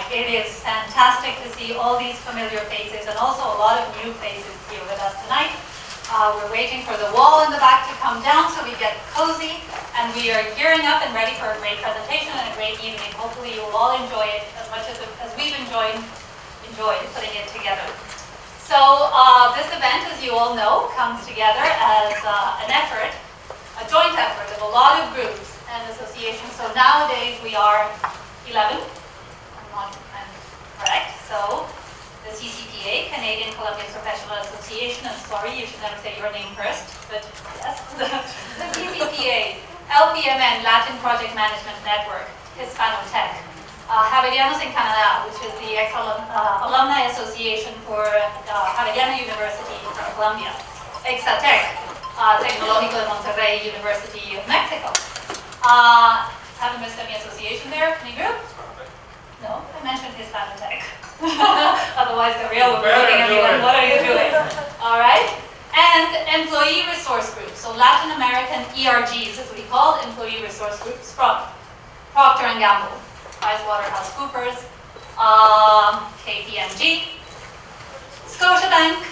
tonight. It is fantastic to see all these familiar faces and also a lot of new faces here with us tonight. We're waiting for the wall in the back to come down so we get cozy, and we are gearing up and ready for a great presentation and a great evening. Hopefully you will all enjoy it as much as we've enjoyed putting it together. So this event, as you all know, comes together as an effort, a joint effort of a lot of groups and associations. So nowadays we are 11, I'm correct. So the CCPA, Canadian Colombian Professional Association, I'm sorry, you should never say your name first, but yes, the CCPA, LPMN, Latin Project Management Network, Hispanotech, Javerianos in Canada, which is the Alumni Association for Javeriana University in Colombia, Exatec, Tecnológico de Monterrey, University of Mexico. Haven't missed any association there? Any group? No, I mentioned Hispanotech. Otherwise, Gabriel will be looking at me like, what are you doing? All right. And employee resource groups. So Latin American ERGs, as we call employee resource groups, from Procter & Gamble, PricewaterhouseCoopers, KPMG, Scotiabank,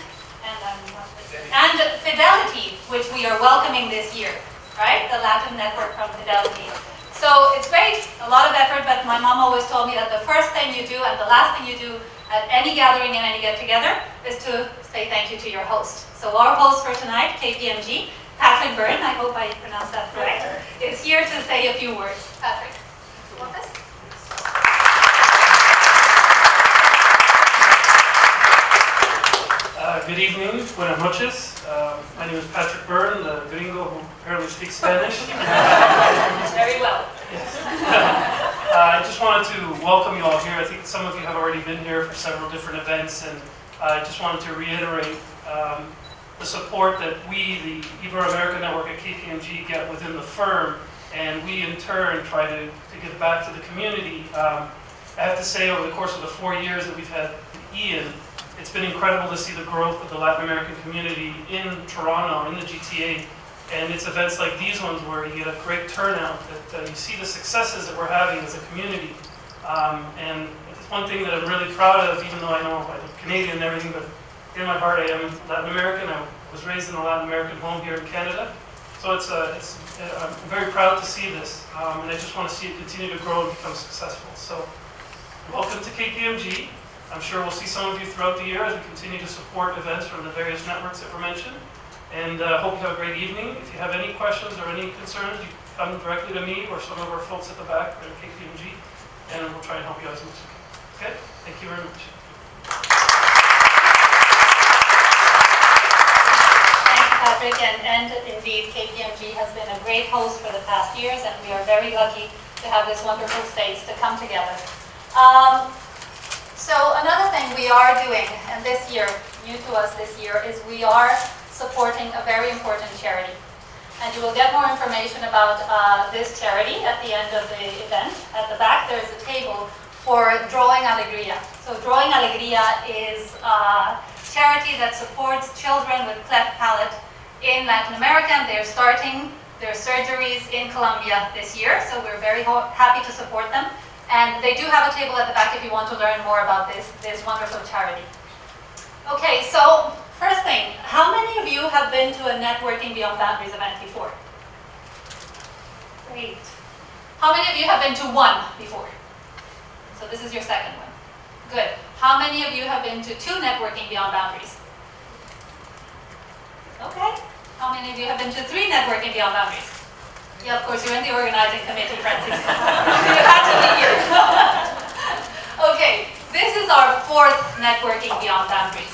and Fidelity, which we are welcoming this year, right? The Latin network from Fidelity. So it's great, a lot of effort, but my mom always told me that the first thing you do and the last thing you do at any gathering and any get-together is to say thank you to your host. So our host for tonight, KPMG, Patrick Byrne, I hope I pronounced that correct, is here to say a few words. Patrick, do you want this? Good evening, buenas noches. My name is Patrick Byrne, the gringo who apparently speaks Spanish. Very well. Yes. I just wanted to welcome you all here. I think some of you have already been here for several different events, and I just wanted to reiterate the support that we, the Ibero-America Network at KPMG, get within the firm, and we in turn try to give back to the community. I have to say, over the course of the 4 years that we've had Ian, it's been incredible to see the growth of the Latin American community in Toronto, in the GTA, and it's events like these ones where you get a great turnout, that you see the successes that we're having as a community. And it's one thing that I'm really proud of, even though I know I'm Canadian and everything, but in my heart I am Latin American. I was raised in a Latin American home here in Canada. So I'm very proud to see this, and I just want to see it continue to grow and become successful. So welcome to KPMG. I'm sure we'll see some of you throughout the year as we continue to support events from the various networks that were mentioned. And hope you have a great evening. If you have any questions or any concerns, you come directly to me or some of our folks at the back at KPMG, and we'll try and help you out as much as we can. Okay? Thank you very much. Thank you, Patrick. And indeed, KPMG has been a great host for the past years, and we are very lucky to have this wonderful space to come together. So another thing we are doing, and this year, new to us this year, is we are supporting a very important charity. And you will get more information about this charity at the end of the event. At the back there is a table for Drawing Alegría. So Drawing Alegría is a charity that supports children with cleft palate in Latin America, and they're starting their surgeries in Colombia this year, so we're very happy to support them. And they do have a table at the back if you want to learn more about this wonderful charity. Okay, so first thing, how many of you have been to a Networking Beyond Boundaries event before? Great. How many of you have been to one before? So this is your second one. Good. How many of you have been to 2 Networking Beyond Boundaries? Okay. How many of you have been to 3 Networking Beyond Boundaries? Yeah, of course, you're in the organizing committee, Francis. You had to be here. Okay, this is our 4th Networking Beyond Boundaries.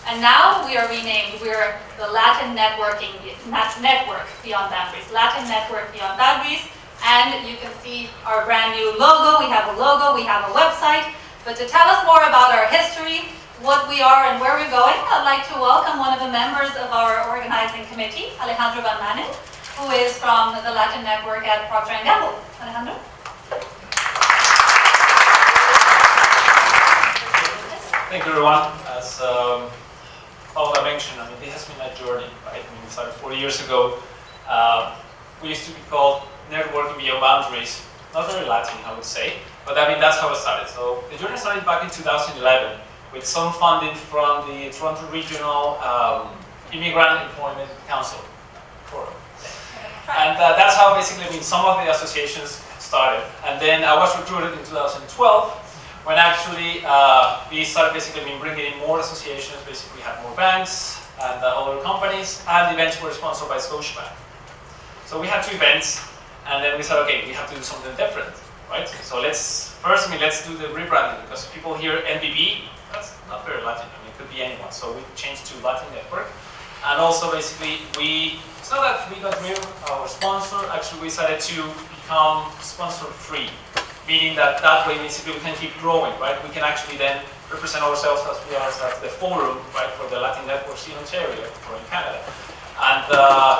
And now we are renamed, we're the Latin Network Beyond Boundaries. Latin Network Beyond Boundaries. And you can see our brand new logo. We have a logo, we have a website. But to tell us more about our history, what we are and where we're going, I'd like to welcome one of the members of our organizing committee, Alejandro Van Manen, who is from the Latin Network at Procter & Gamble. Alejandro? Thank you, everyone. As Paula mentioned, this has been a journey, right? We started 4 years ago. We used to be called Networking Beyond Boundaries. Not very Latin, I would say. But I mean, that's how it started. So the journey started back in 2011 with some funding from the Toronto Regional Immigrant Employment Council. And that's how basically, I mean, some of the associations started. And then I was recruited in 2012 when actually we started basically, I mean, bringing in more associations. Basically, we had more banks and other companies, and events were sponsored by Scotiabank. So we had 2 events, and then we said, okay, we have to do something different, right? So let's do the rebranding, because people hear LNBB, that's not very Latin. I mean, it could be anyone. So we changed to Latin Network. And also basically, it's not that we got rid of our sponsor, actually we decided to become sponsor-free, meaning that way basically we can keep growing, right? We can actually then represent ourselves as we are as the forum, right, for the Latin networks in Ontario or in Canada, and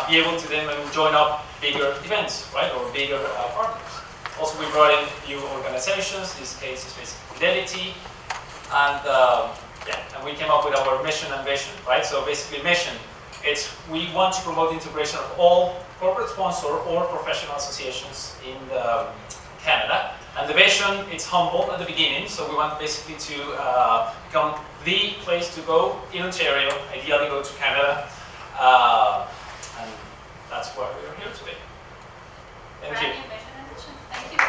be able to then join up bigger events, right, or bigger partners. Also, we brought in new organizations. This case is basically Fidelity, and and we came up with our mission and vision, right? So basically, mission. We want to promote the integration of all corporate sponsor or professional associations in Canada. And the vision, it's humble at the beginning, so we want basically to become the place to go in Ontario, ideally go to Canada, and that's why we are here today. Thank you. Thank you.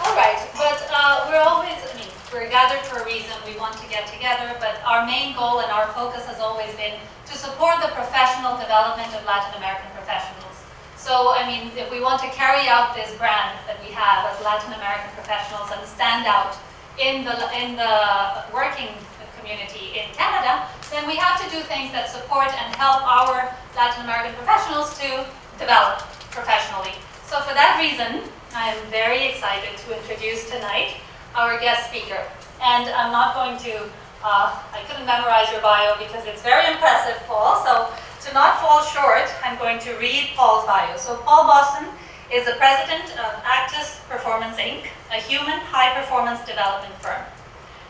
All right, but we're gathered for a reason. We want to get together, but our main goal and our focus has always been to support the professional development of Latin American professionals. So, I mean, if we want to carry out this brand that we have as Latin American professionals and stand out in the working community in Canada, then we have to do things that support and help our Latin American professionals to develop professionally. So for that reason, I am very excited to introduce tonight our guest speaker. And I'm not going to, I couldn't memorize your bio because it's very impressive, Paul. So to not fall short, I'm going to read Paul's bio. So Paul Boston is the president of Actus Performance Inc., a human high-performance development firm.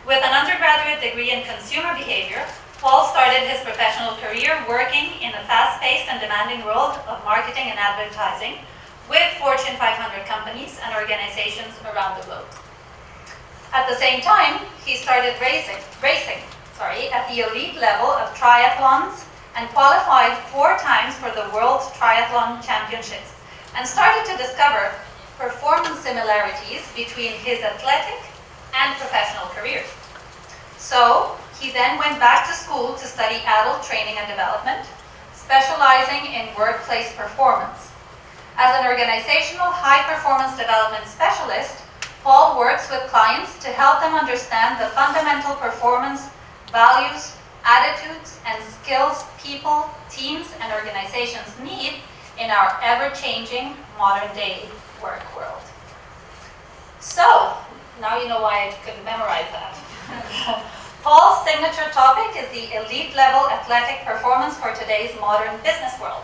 With an undergraduate degree in consumer behavior, Paul started his professional career working in the fast-paced and demanding world of marketing and advertising with Fortune 500 companies and organizations around the globe. At the same time, he started racing at the elite level of triathlons and qualified 4 times for the World Triathlon Championships and started to discover performance similarities between his athletic and professional career. So he then went back to school to study adult training and development, specializing in workplace performance. As an organizational high-performance development specialist, Paul works with clients to help them understand the fundamental performance, values, attitudes, and skills people, teams, and organizations need in our ever-changing modern-day work world. So, now you know why I couldn't memorize that. Paul's signature topic is the elite-level athletic performance for today's modern business world.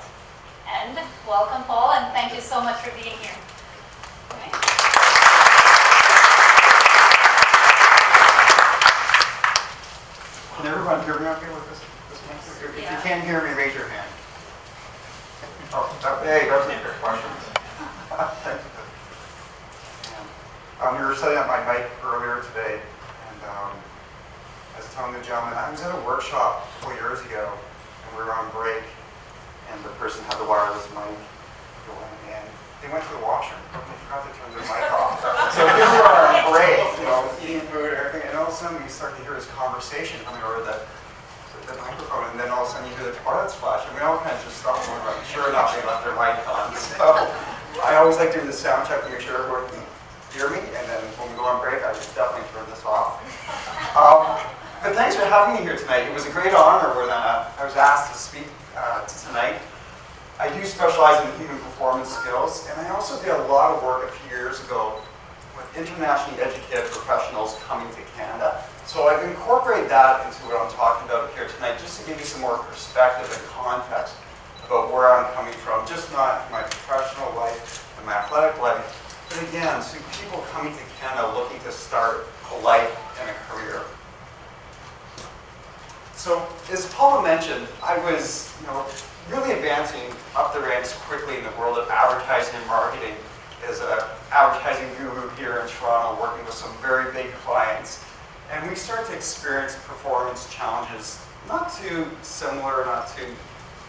And welcome, Paul, and thank you so much for being here. Okay. Can everyone hear me okay with this answer? If you can't hear me, raise your hand. Oh, hey, those are your questions. We were setting up my mic earlier today, and I was telling the gentleman, I was at a workshop a couple years ago, and we were on break, and the person had the wireless mic going, and they went to the washroom, and they forgot to turn their mic off. So here we are on break, eating food and everything, and all of a sudden we start to hear this conversation coming over the microphone, and then all of a sudden you hear the toilets flash, and we all kind of just stop and look, sure enough, they left their mic on. So I always like doing the sound check to make sure everyone can hear me, and then when we go on break, I just definitely turn this off. But thanks for having me here tonight. It was a great honor when I was asked to speak tonight. I do specialize in human performance skills, and I also did a lot of work a few years ago with internationally educated professionals coming to Canada. So I've incorporated that into what I'm talking about here tonight, just to give you some more perspective and context about where I'm coming from, just not my professional life and my athletic life, but again, so people coming to Canada looking to start a life and a career. So, as Paula mentioned, I was, really advancing up the ranks quickly in the world of advertising and marketing as an advertising guru here in Toronto, working with some very big clients. And we start to experience performance challenges, not too similar, not too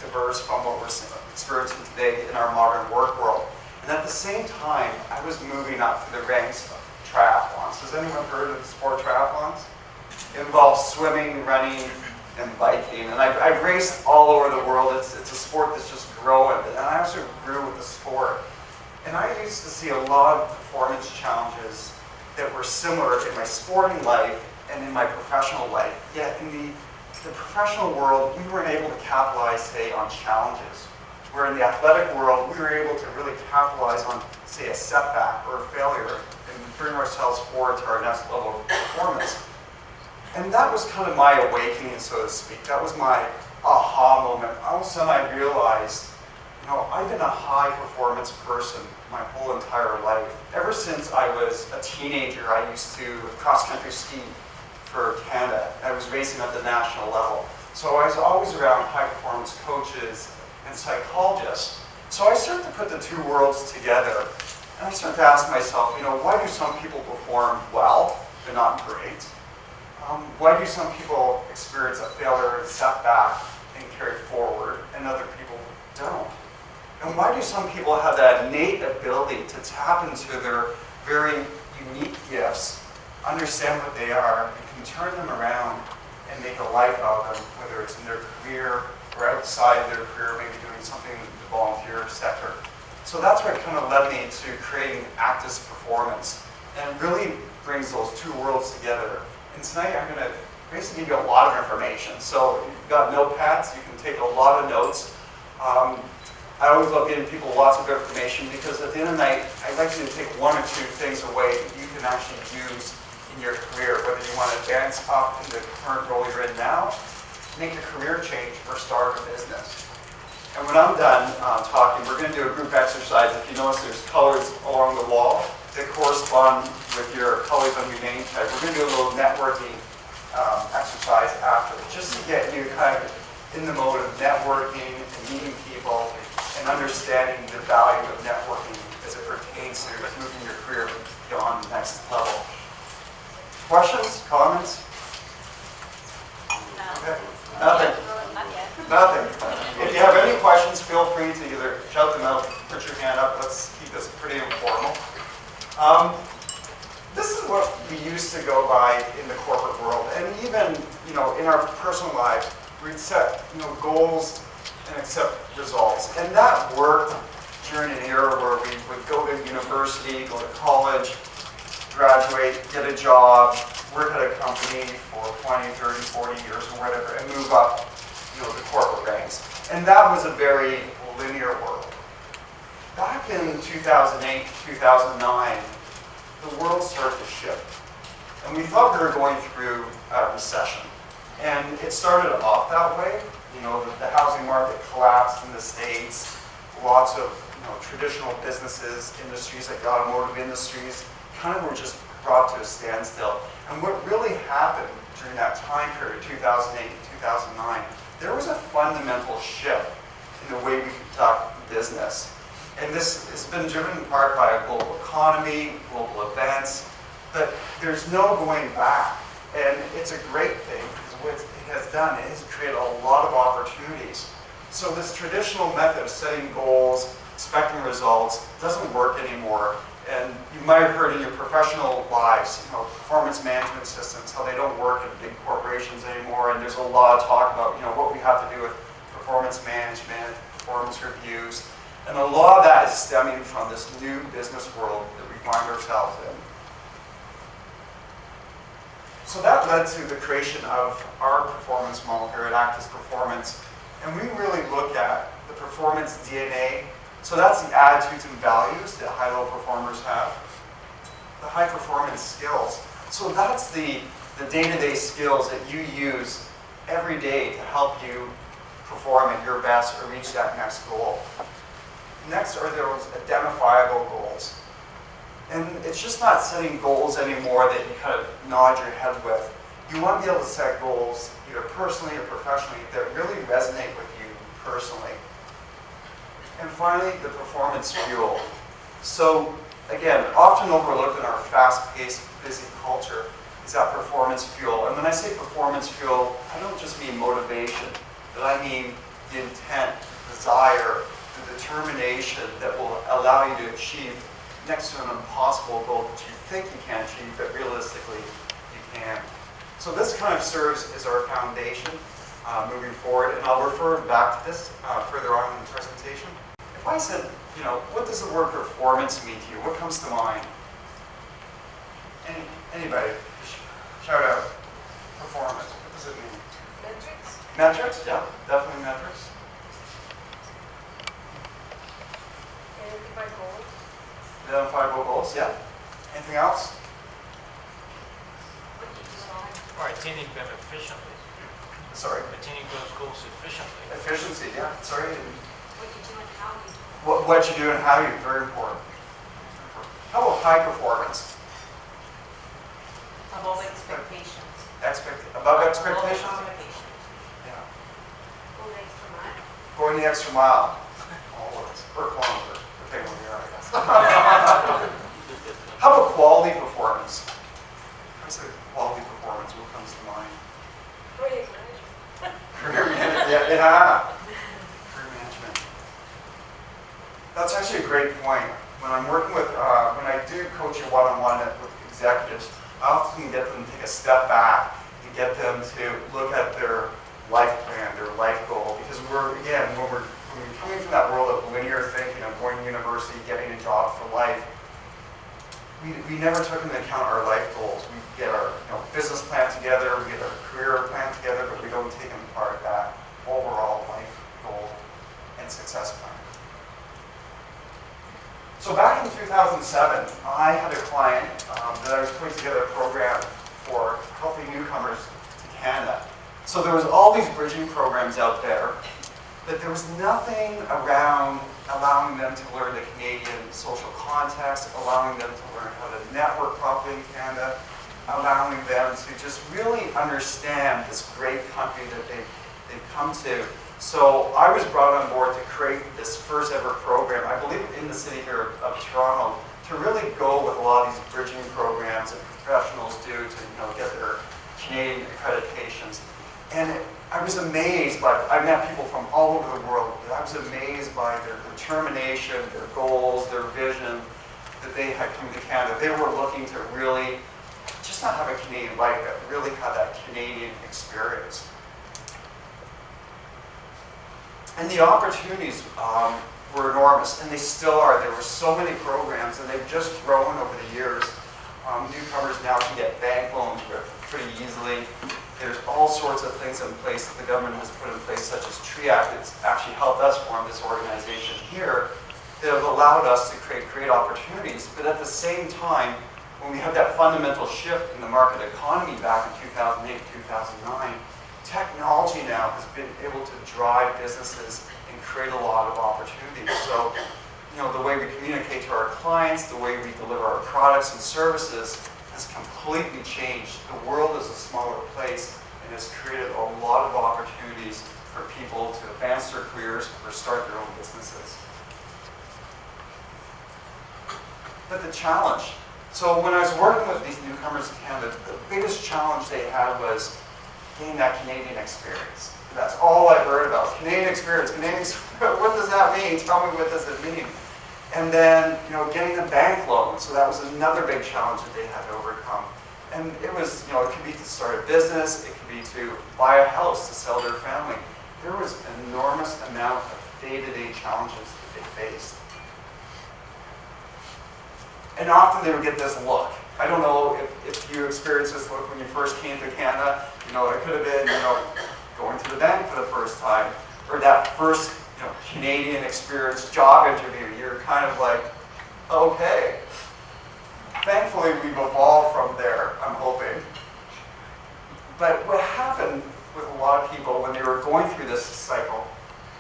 diverse from what we're experiencing today in our modern work world. And at the same time, I was moving up through the ranks of triathlons. Has anyone heard of the sport triathlons? It involves swimming, running, and biking. And I've raced all over the world. It's a sport that's just growing. And I also grew with the sport. And I used to see a lot of performance challenges that were similar in my sporting life and in my professional life. Yet in the professional world, we weren't able to capitalize, say, on challenges. Where in the athletic world, we were able to really capitalize on, say, a setback or a failure and bring ourselves forward to our next level of performance. And that was kind of my awakening, so to speak. That was my aha moment. All of a sudden I realized, I've been a high performance person my whole entire life. Ever since I was a teenager, I used to cross-country ski for Canada. I was racing at the national level. So I was always around high performance coaches and psychologists. So I started to put the two worlds together. And I started to ask myself, why do some people perform well, but not great? Why do some people experience a failure and setback and carry forward, and other people don't? And why do some people have that innate ability to tap into their very unique gifts, understand what they are, and can turn them around and make a life out of them, whether it's in their career or outside their career, maybe doing something in the volunteer sector. So that's what kind of led me to creating Actis Performance, and it really brings those two worlds together. And tonight I'm going to basically give you a lot of information. So if you've got notepads, you can take a lot of notes. I always love giving people lots of information because at the end of the night, I'd like you to take one or two things away that you can actually use in your career, whether you want to advance up in the current role you're in now, make a career change, or start a business. And when I'm done talking, we're going to do a group exercise. If you notice, there's colors along the wall that correspond with your colors on your name tag. We're going to do a little networking exercise after, just to get you kind of in the mode of networking and meeting people and understanding the value of networking as it pertains to moving your career beyond the next level. Questions? Comments? Okay. Nothing. Nothing. If you have any questions, feel free to either shout them out, put your hand up. Let's keep this pretty informal. This is what we used to go by in the corporate world, and even in our personal lives, we'd set goals and accept results, and that worked during an era where we would go to university, go to college, graduate, get a job, work at a company for 20, 30, 40 years or whatever, and move up the corporate ranks. And that was a very linear world. Back in 2008, 2009, the world started to shift. And we thought we were going through a recession. And it started off that way. The housing market collapsed in the States. Lots of traditional businesses, industries like the automotive industries, kind of were just brought to a standstill. And what really happened during that time period, 2008 to 2009, there was a fundamental shift in the way we conduct business. And this has been driven in part by a global economy, global events, but there's no going back. And it's a great thing, because what it has done is created a lot of opportunities. So this traditional method of setting goals, expecting results, doesn't work anymore. And you might have heard in your professional lives, performance management systems, how they don't work in big corporations anymore. And there's a lot of talk about, what we have to do with performance management, performance reviews. And a lot of that is stemming from this new business world that we find ourselves in. So that led to the creation of our performance model here at Actis Performance. And we really look at the performance DNA. So that's the attitudes and values that high-level performers have. The high-performance skills. So that's the day-to-day skills that you use every day to help you perform at your best or reach that next goal. Next are those identifiable goals. And it's just not setting goals anymore that you kind of nod your head with. You want to be able to set goals, either personally or professionally, that really resonate with you personally. And finally, the performance fuel. So again, often overlooked in our fast-paced, busy culture is that performance fuel. And when I say performance fuel, I don't just mean motivation, but I mean the intent, desire, the determination that will allow you to achieve next to an impossible goal that you think you can achieve, but realistically you can. So this kind of serves as our foundation moving forward, and I'll refer back to this further on in the presentation. If I said, you know, what does the word performance mean to you? What comes to mind? Anybody? Shout out. Performance. What does it mean? Metrics? Metrics? Yeah, definitely metrics. Identify goals. Identifiable goals, yeah. Anything else? What you decide. Or attaining them efficiently. Sorry. Attaining those goals efficiently. Efficiency, yeah. Sorry. What you do and how you do. What you do and how you, very important. How about high performance? Above expectations. Above expectations? Above expectations. Yeah. Go the extra mile. Going the extra mile. Always. Per kilometer. Depending on where you are, I guess. How about quality performance? When I say quality performance, what comes to mind? Project management. Career management. Yeah. Career management. That's actually a great point. When I'm working with, when I do coaching one-on-one with executives, I often get them to take a step back and get them to look at their life plan, their life goal. Because we're, again, when we're coming from that world of linear thinking, of going to university, getting a job for life, we never took into account our life goals. We get our business plan together, we get our career plan together, but we don't take into part that overall life goal and success plan. So back in 2007, I had a client that I was putting together a program for helping newcomers to Canada. So there was all these bridging programs out there, but there was nothing around allowing them to learn the Canadian social context, allowing them to learn how to network properly in Canada, allowing them to just really understand this great country that they've come to. So I was brought on board to create this first ever program, I believe in the city here of Toronto, to really go with a lot of these bridging programs that professionals do to get their Canadian accreditations. And I was amazed by, I met people from all over the world, but I was amazed by their determination, their goals, their vision that they had come to Canada. They were looking to really just not have a Canadian life, but really have that Canadian experience. And the opportunities were enormous, and they still are. There were so many programs, and they've just grown over the years. Newcomers now can get bank loans pretty easily. There's all sorts of things in place that the government has put in place, such as TREAC. It's actually helped us form this organization here that have allowed us to create great opportunities. But at the same time, when we had that fundamental shift in the market economy back in 2008, 2009, technology now has been able to drive businesses and create a lot of opportunities. So, the way we communicate to our clients, the way we deliver our products and services has completely changed. The world is a smaller place and has created a lot of opportunities for people to advance their careers or start their own businesses. But the challenge. So when I was working with these newcomers in Canada, the biggest challenge they had was getting that Canadian experience. That's all I heard about. Canadian experience, what does that mean? Tell me, what does it mean? And then, getting a bank loan. So that was another big challenge that they had to overcome. And it was, it could be to start a business, it could be to buy a house to sell their family. There was an enormous amount of day-to-day challenges that they faced. And often they would get this look. I don't know if you experienced this look when you first came to Canada. It could have been, going to the bank for the first time, or that first, Canadian experience job interview. You're kind of like, okay. Thankfully, we've evolved from there, I'm hoping. But what happened with a lot of people when they were going through this cycle,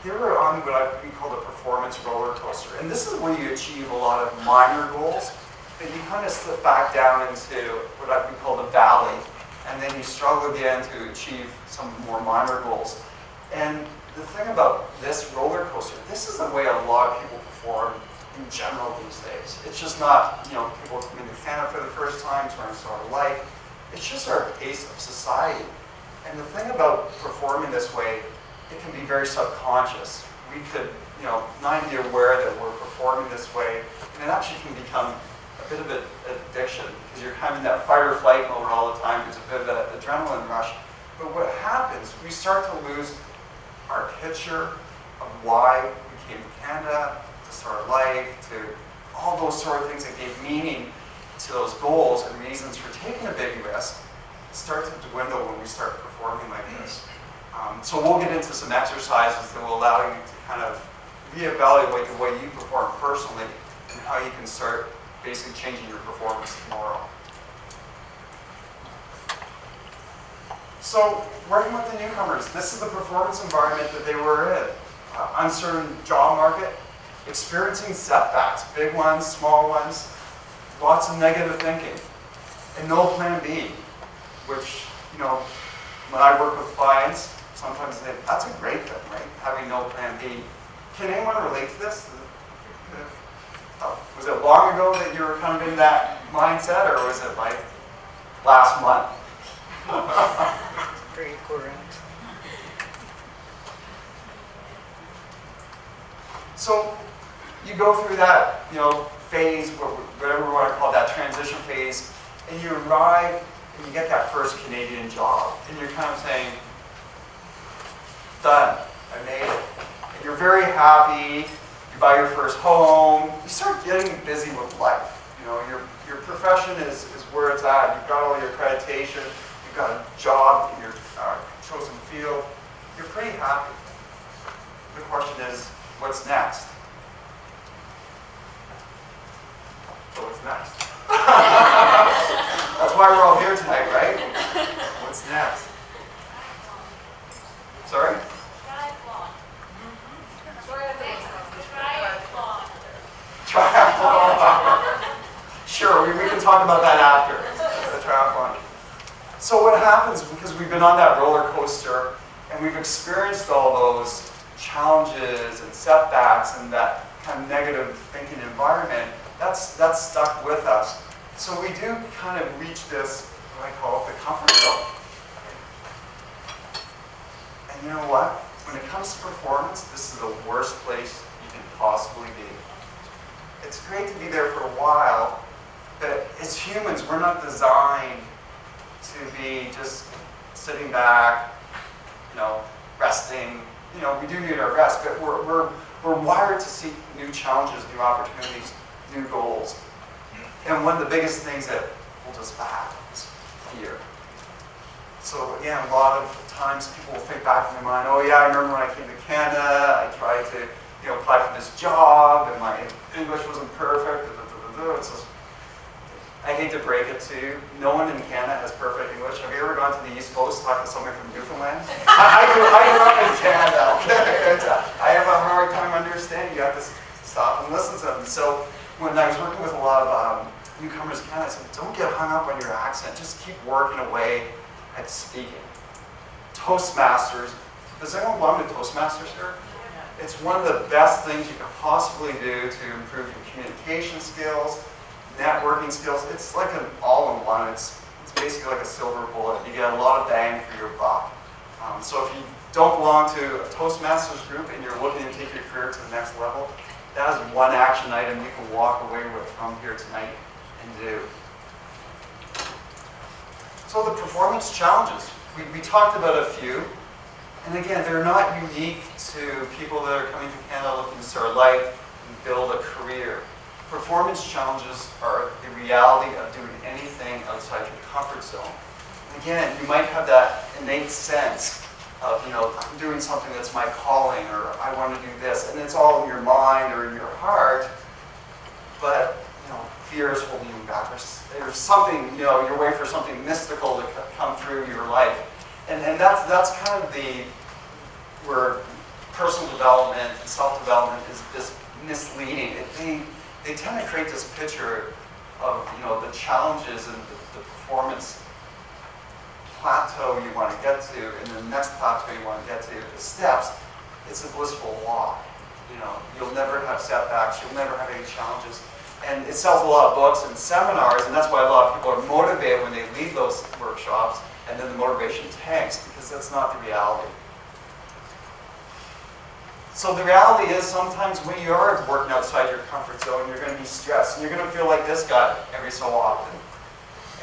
they were on what we call the performance roller coaster. And this is where you achieve a lot of minor goals, but you kind of slip back down into what we call the valley, and then you struggle again to achieve some more minor goals. And the thing about this roller coaster, this is the way a lot of people perform in general these days. It's just not, people coming to Canada for the first time, trying to start a life. It's just our pace of society. And the thing about performing this way, it can be very subconscious. We could, not be aware that we're performing this way, and it actually can become a bit of an addiction because you're kind of in that fight or flight mode all the time. There's a bit of an adrenaline rush. But what happens, we start to lose our picture of why we came to Canada, to start a life, to all those sort of things that gave meaning to those goals and reasons for taking a big risk start to dwindle when we start performing like this. So we'll get into some exercises that will allow you to kind of reevaluate the way you perform personally and how you can start basically changing your performance tomorrow. So working with the newcomers, this is the performance environment that they were in. Uncertain job market, experiencing setbacks, big ones, small ones, lots of negative thinking, and no plan B, which, when I work with clients, sometimes they say, that's a great thing, right? Having no plan B. Can anyone relate to this? Was it long ago that you were kind of in that mindset, or was it like last month? Great, correct. So you go through that, phase, whatever we want to call it, that transition phase, and you arrive and you get that first Canadian job, and you're kind of saying, done, I made it. And you're very happy, you buy your first home, you start getting busy with life. Your profession is where it's at. You've got all your accreditation, you've got a job in your chosen field, you're pretty happy. The question is, what's next? So what's next? That's why we're all here tonight, right? What's next? Sorry? Triathlon. Sure, we can talk about that after the triathlon. So what happens, because we've been on that roller coaster and we've experienced all those challenges and setbacks and that kind of negative thinking environment, that's stuck with us. So we do kind of reach this, what I call it, the comfort zone. And you know what? When it comes to performance, this is the worst place you can possibly be. It's great to be there for a while, but as humans, we're not designed to be just sitting back, resting. We do need our rest, but we're wired to seek new challenges, new opportunities, new goals. And one of the biggest things that holds us back is fear. So again, a lot of times people will think back in their mind, oh yeah, I remember when I came to Canada, I tried to apply for this job, and my English wasn't perfect. It's just, I hate to break it to you, no one in Canada has perfect English. Have you ever gone to the East Coast talking to someone from Newfoundland? I grew up in Canada, okay? I have a hard time understanding. You have to stop and listen to them. So when I was working with a lot of newcomers in Canada, I said, don't get hung up on your accent. Just keep working away at speaking. Toastmasters. Does anyone belong to Toastmasters here? It's one of the best things you can possibly do to improve your communication skills, networking skills. It's like an all-in-one. It's basically like a silver bullet. You get a lot of bang for your buck. So if you don't belong to a Toastmasters group and you're looking to take your career to the next level, that is one action item you can walk away with from here tonight and do. So the performance challenges. We talked about a few. And again, they're not unique to people that are coming to Canada looking to start a life and build a career. Performance challenges are the reality of doing anything outside your comfort zone. And again, you might have that innate sense of, I'm doing something that's my calling, or I want to do this, and it's all in your mind or in your heart, but, fear is holding you back. There's something, you're waiting for something mystical to come through your life. And that's kind of where personal development and self-development is misleading. They tend to create this picture of the challenges and the performance plateau you want to get to, and the next plateau you want to get to, the steps. it's a blissful walk. You know, you'll never have setbacks, you'll never have any challenges. And it sells a lot of books and seminars, and that's why a lot of people are motivated when they leave those workshops, and then the motivation tanks, because that's not the reality. So the reality is sometimes when you are working outside your comfort zone, you're going to be stressed, and you're going to feel like this guy every so often.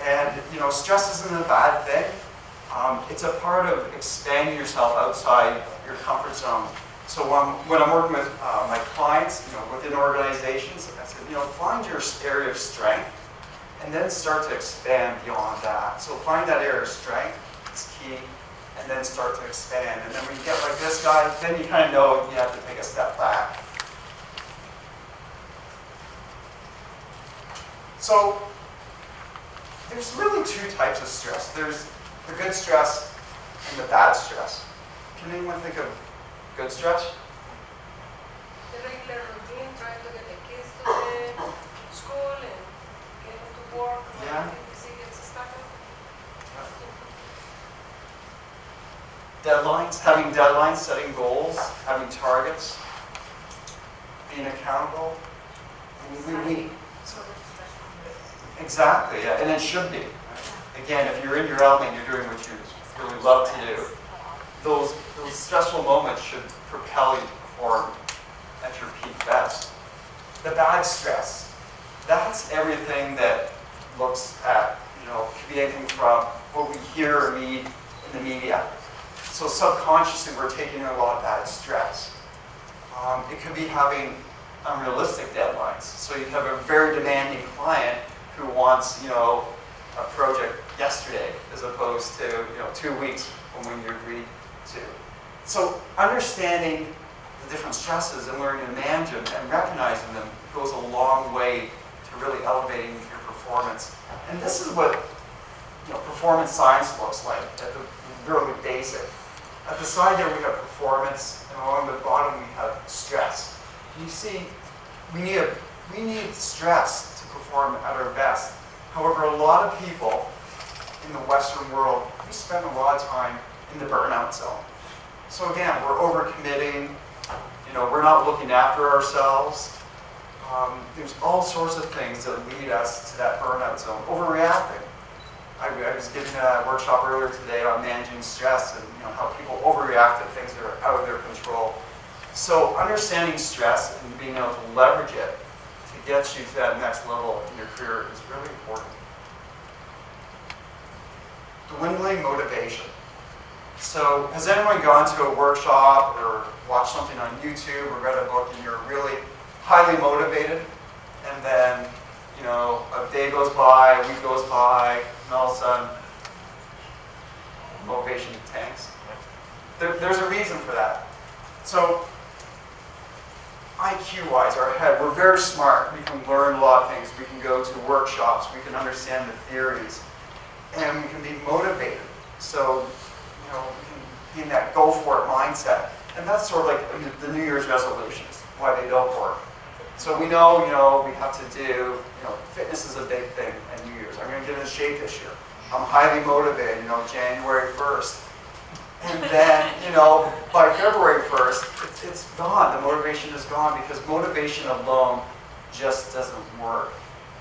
And, you know, stress isn't a bad thing. It's a part of expanding yourself outside your comfort zone. So when I'm working with my clients, you know, within organizations, I said, you know, find your area of strength and then start to expand beyond that. So find that area of strength, it's key, and then start to expand. And then when you get like this guy, then you kind of know you have to take a step back. So there's really two types of stress. There's the good stress and the bad stress. Can anyone think of good stress? The regular routine, trying to get the kids to the school and get them to work. Yeah. Gets stuck. Deadlines, having deadlines, setting goals, having targets, being accountable. Exactly, yeah, and it should be. Again, if you're in your element, you're doing what you really love to do. Those stressful moments should propel you to perform at your peak best. The bad stress, that's everything that looks at, you know, could be anything from what we hear or read in the media. So subconsciously, we're taking a lot of bad stress. It could be having unrealistic deadlines. So you have a very demanding client who wants, you know, a project yesterday as opposed to, you know, 2 weeks from when you agreed to. So understanding the different stresses and learning to manage them and recognizing them goes a long way to really elevating your performance. And this is what, you know, performance science looks like at the really basic. At the side there we have performance, and along the bottom we have stress. You see, we need stress to perform at our best. However, a lot of people in the Western world, we spend a lot of time in the burnout zone. So again, we're overcommitting, you know, we're not looking after ourselves. There's all sorts of things that lead us to that burnout zone. Overreacting. I was giving a workshop earlier today on managing stress and, you know, how people overreact to things that are out of their control. So understanding stress and being able to leverage it to get you to that next level in your career is really important. Dwindling motivation. So has anyone gone to a workshop or watched something on YouTube or read a book and you're really highly motivated, and then, you know, a day goes by, a week goes by, and all of a sudden motivation tanks? There's a reason for that. So IQ-wise, our head, we're very smart. We can learn a lot of things. We can go to workshops. We can understand the theories. And we can be motivated. So, you know, we can be in that go-for-it mindset. And that's sort of like the New Year's resolutions, why they don't work. So we know, you know, we have to do, you know, fitness is a big thing at New Year's. I'm going to get in shape this year. I'm highly motivated, you know, January 1st. And then, you know, by February 1st, it's gone. The motivation is gone because motivation alone just doesn't work.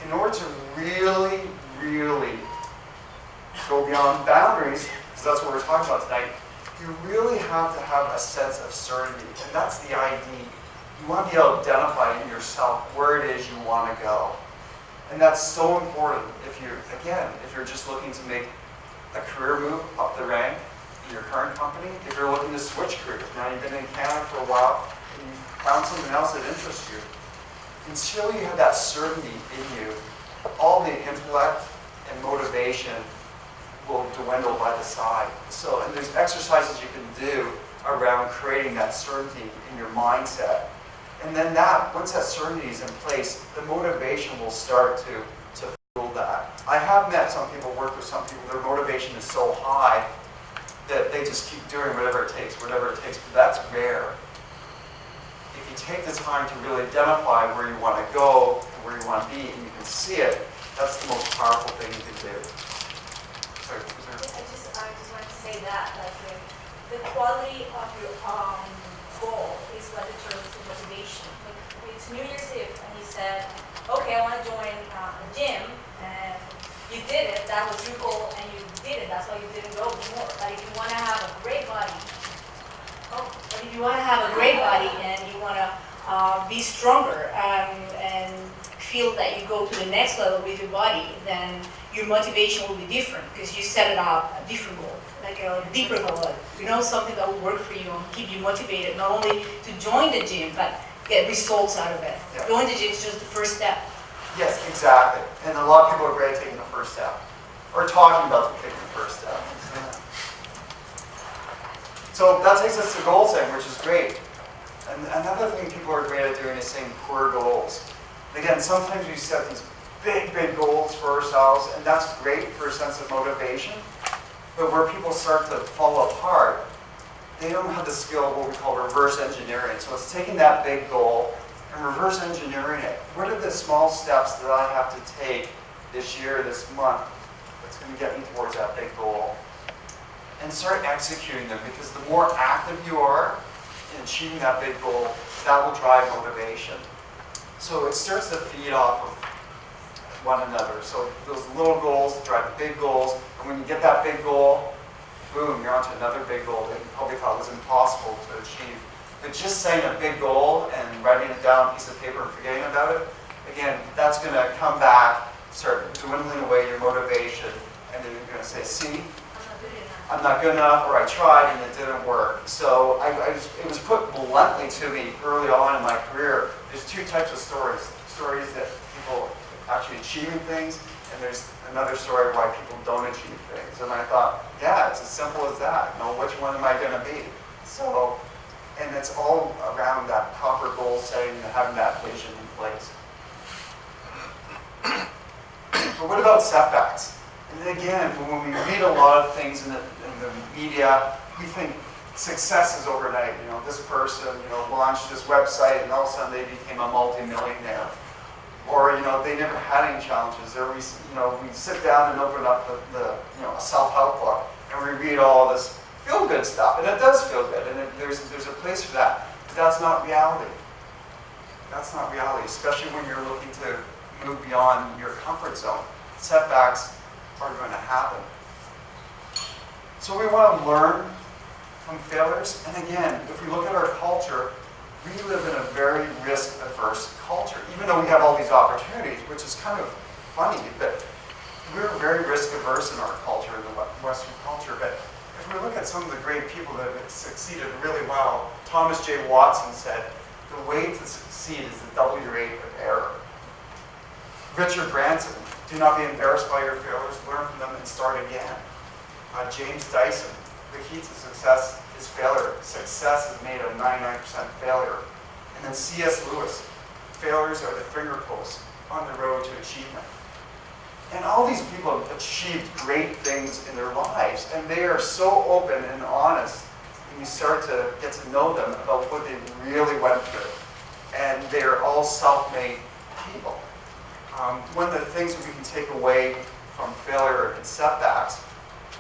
In order to really, really go beyond boundaries, because that's what we're talking about tonight, you really have to have a sense of certainty. And that's the ID. You want to be able to identify in yourself where it is you want to go. And that's so important if you're just looking to make a career move up the rank in your current company, if you're looking to switch careers. Now you've been in Canada for a while and you've found something else that interests you. Until you have that certainty in you, all the intellect and motivation will dwindle by the side. So, and there's exercises you can do around creating that certainty in your mindset. And then once that certainty is in place, the motivation will start to fuel that. I have met some people, worked with some people, their motivation is so high that they just keep doing whatever it takes, but that's rare. If you take the time to really identify where you want to go and where you want to be, and you can see it, that's the most powerful thing you can do. Sorry, I just want to say that, like, the quality of your goal is what determines the motivation. Like, it's New Year's Eve, and he said, okay, I want to join a gym, and you did it, that was your goal, and you did it, that's why you didn't go more. But if you want to have a great body, and you want to be stronger and feel that you go to the next level with your body, then your motivation will be different because you set it up a different goal, like a deeper goal, something that will work for you and keep you motivated, not only to join the gym, but get results out of it. Yeah. Join the gym is just the first step. Yes, exactly. And a lot of people are great at taking the first step, or talking about taking the first step. So that takes us to goal setting, which is great. And another thing people are great at doing is saying poor goals. Again, sometimes we set these big goals for ourselves, and that's great for a sense of motivation. But where people start to fall apart, they don't have the skill of what we call reverse engineering. So it's taking that big goal and reverse engineering it. What are the small steps that I have to take this year, this month, that's going to get me towards that big goal? And start executing them, because the more active you are in achieving that big goal, that will drive motivation. So it starts to feed off of one another. So those little goals drive big goals, and when you get that big goal, boom, you're onto another big goal that you probably thought was impossible to achieve. But just setting a big goal and writing it down on a piece of paper and forgetting about it, again, that's going to come back, start dwindling away your motivation, and then you're going to say, see, I'm not good enough, or I tried and it didn't work. So it was put bluntly to me early on in my career. There's two types of stories. Stories that people actually achieving things, and there's another story why people don't achieve things. And I thought, yeah, it's as simple as that. Which one am I going to be? So, and it's all around that proper goal setting and having that vision in place. But what about setbacks? And again, when we read a lot of things in the media, we think success is overnight. This person, launched this website and all of a sudden they became a multi-millionaire. Or, they never had any challenges. Or we sit down and open up a self-help book and we read all this feel-good stuff. And it does feel good, and there's a place for that. But that's not reality. That's not reality, especially when you're looking to move beyond your comfort zone. Setbacks are going to happen. So we want to learn from failures. And again, if we look at our culture, we live in a very risk-averse culture. Even though we have all these opportunities, which is kind of funny, but we're very risk-averse in our culture, in the Western culture. But if we look at some of the great people that have succeeded really well, Thomas J. Watson said, the way to succeed is to double your rate of error. Richard Branson, do not be embarrassed by your failures, learn from them and start again. James Dyson, the key to success is failure. Success is made of 99% failure. And then C.S. Lewis, failures are the fingerposts on the road to achievement. And all these people have achieved great things in their lives, and they are so open and honest when you start to get to know them about what they really went through. And they're all self-made people. One of the things that we can take away from failure and setbacks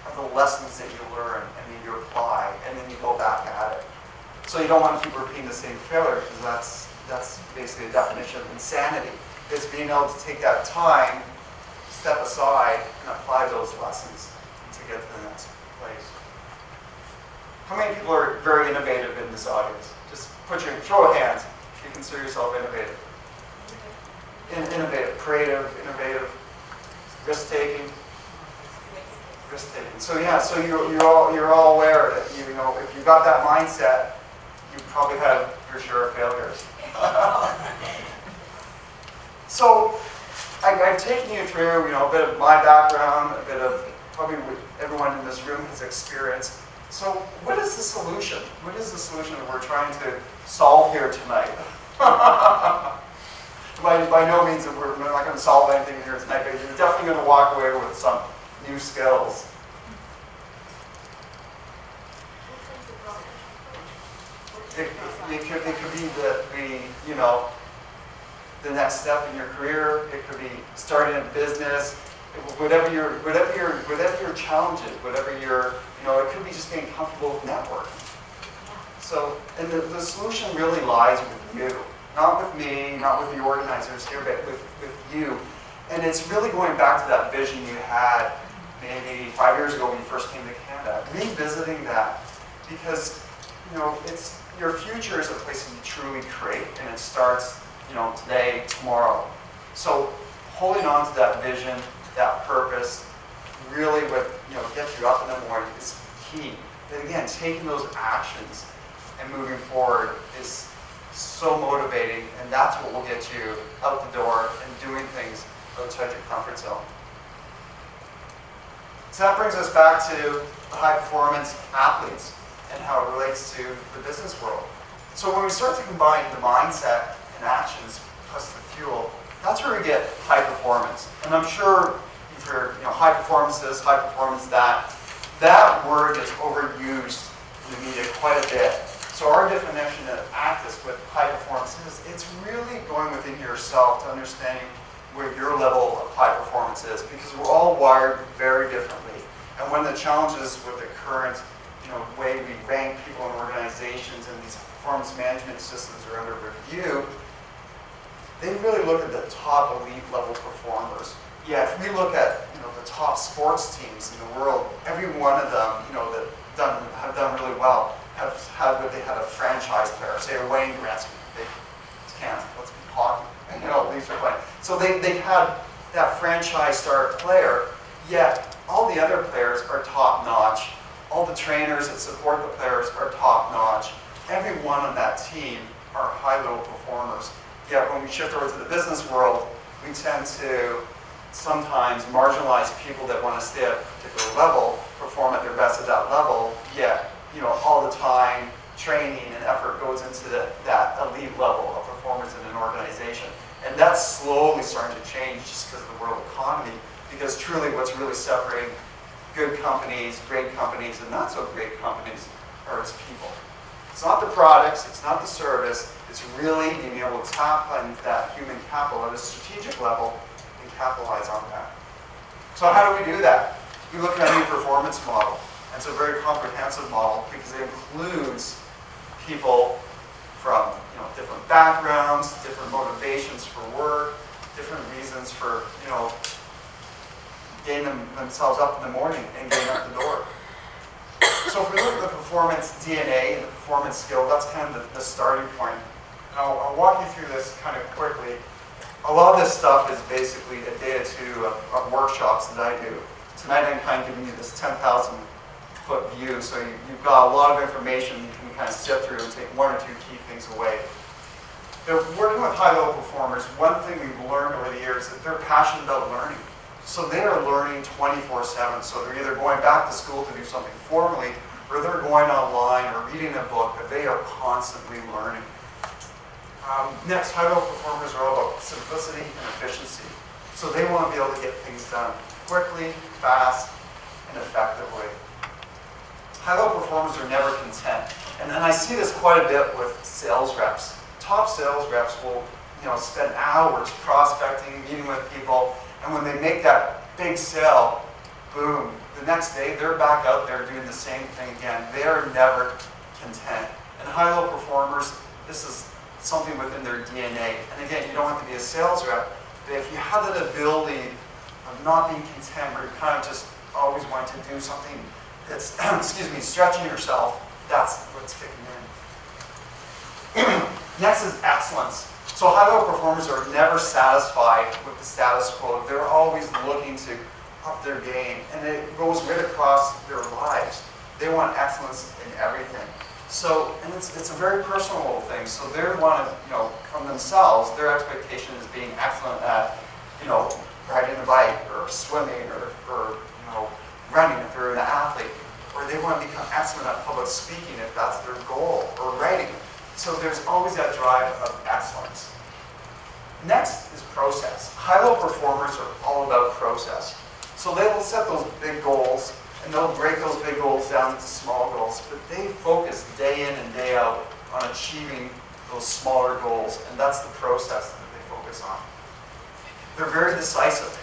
are the lessons that you learn and then you apply and then you go back at it. So you don't want to keep repeating the same failure, because that's basically a definition of insanity. It's being able to take that time, step aside, and apply those lessons to get to the next place. How many people are very innovative in this audience? Just show of hands if you consider yourself innovative. Innovative, creative, innovative, risk-taking. Risk-taking. So yeah, so you're all aware that if you got that mindset, you probably have your share of failures. So I've taken you through a bit of my background, a bit of probably what everyone in this room has experienced. So what is the solution? What is the solution that we're trying to solve here tonight? By no means that we're not going to solve anything here tonight, but you're definitely going to walk away with some new skills. It could be the next step in your career. It could be starting a business. Whatever your challenge is, whatever it could be just getting comfortable with networking. So, and the solution really lies with you. Not with me, not with the organizers here, but with you. And it's really going back to that vision you had maybe 5 years ago when you first came to Canada. Revisiting that, because it's your future is a place you truly create, and it starts today, tomorrow. So holding on to that vision, that purpose, really what gets you up in the morning is key. And again, taking those actions and moving forward is so motivating, and that's what will get you out the door and doing things outside your comfort zone. So that brings us back to the high performance athletes and how it relates to the business world. So when we start to combine the mindset and actions plus the fuel, that's where we get high performance. And I'm sure you've heard high performance this, high performance that. That word is overused in the media quite a bit. So our definition of ACTIS with high performance is it's really going within yourself to understanding where your level of high performance is, because we're all wired very differently. And one of the challenges with the current way we rank people in organizations and these performance management systems are under review, they really look at the top elite level performers. Yeah, if we look at the top sports teams in the world, every one of them that have done really well have had what they had a franchise player, say a Wayne Gretzky. They can't. Let's be hockey. And these are playing. So they've had that franchise star player, yet all the other players are top notch. All the trainers that support the players are top notch. Every one on that team are high level performers. Yet when we shift over to the business world, we tend to sometimes marginalize people that want to stay at a particular level, perform at their best at that level, yet all the time training and effort goes into that elite level of performance in an organization. And that's slowly starting to change just because of the world economy, because truly what's really separating good companies, great companies, and not so great companies are its people. It's not the products, it's not the service, it's really being able to tap on that human capital at a strategic level and capitalize on that. So how do we do that? We look at a new performance model. And it's a very comprehensive model because it includes people from different backgrounds, different motivations for work, different reasons for getting themselves up in the morning and getting out the door. So if we look at the performance DNA and the performance skill, that's kind of the starting point. And I'll walk you through this kind of quickly. A lot of this stuff is basically a day or two of workshops that I do. Tonight I'm kind of giving you this 10,000-foot view, so you've got a lot of information you can kind of sift through and take one or two key things away. Working with high-level performers, one thing we've learned over the years is that they're passionate about learning. So they are learning 24/7. So they're either going back to school to do something formally, or they're going online or reading a book, but they are constantly learning. Next, high-level performers are all about simplicity and efficiency. So they want to be able to get things done quickly, fast, and effectively. High-level performers are never content. And I see this quite a bit with sales reps. Top sales reps will spend hours prospecting, meeting with people, and when they make that big sale, boom, the next day they're back out there doing the same thing again. They're never content. And high-level performers, this is something within their DNA. And again, you don't have to be a sales rep, but if you have that ability of not being content, where you're kind of just always wanting to do something that's, stretching yourself, that's what's kicking in. Next is excellence. So high-level performers are never satisfied with the status quo. They're always looking to up their game, and it goes right across their lives. They want excellence in everything. So, and it's a very personal thing. So they want to, from themselves, their expectation is being excellent at, riding a bike or swimming or running if they're an athlete, or they want to become excellent at public speaking if that's their goal, or writing. So there's always that drive of excellence. Next is process. High-level performers are all about process. So they will set those big goals, and they'll break those big goals down into small goals, but they focus day in and day out on achieving those smaller goals, and that's the process that they focus on. They're very decisive.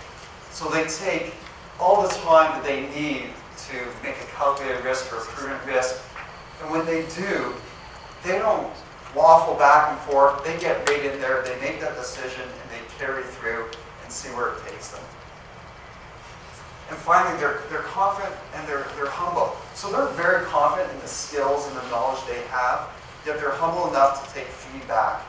So they take all the time that they need to make a calculated risk or a prudent risk, and when they do, They don't waffle back and forth. They get right in there, they make that decision, and they carry through and see where it takes them. And finally, they're confident and they're humble. So they're very confident in the skills and the knowledge they have, yet they're humble enough to take feedback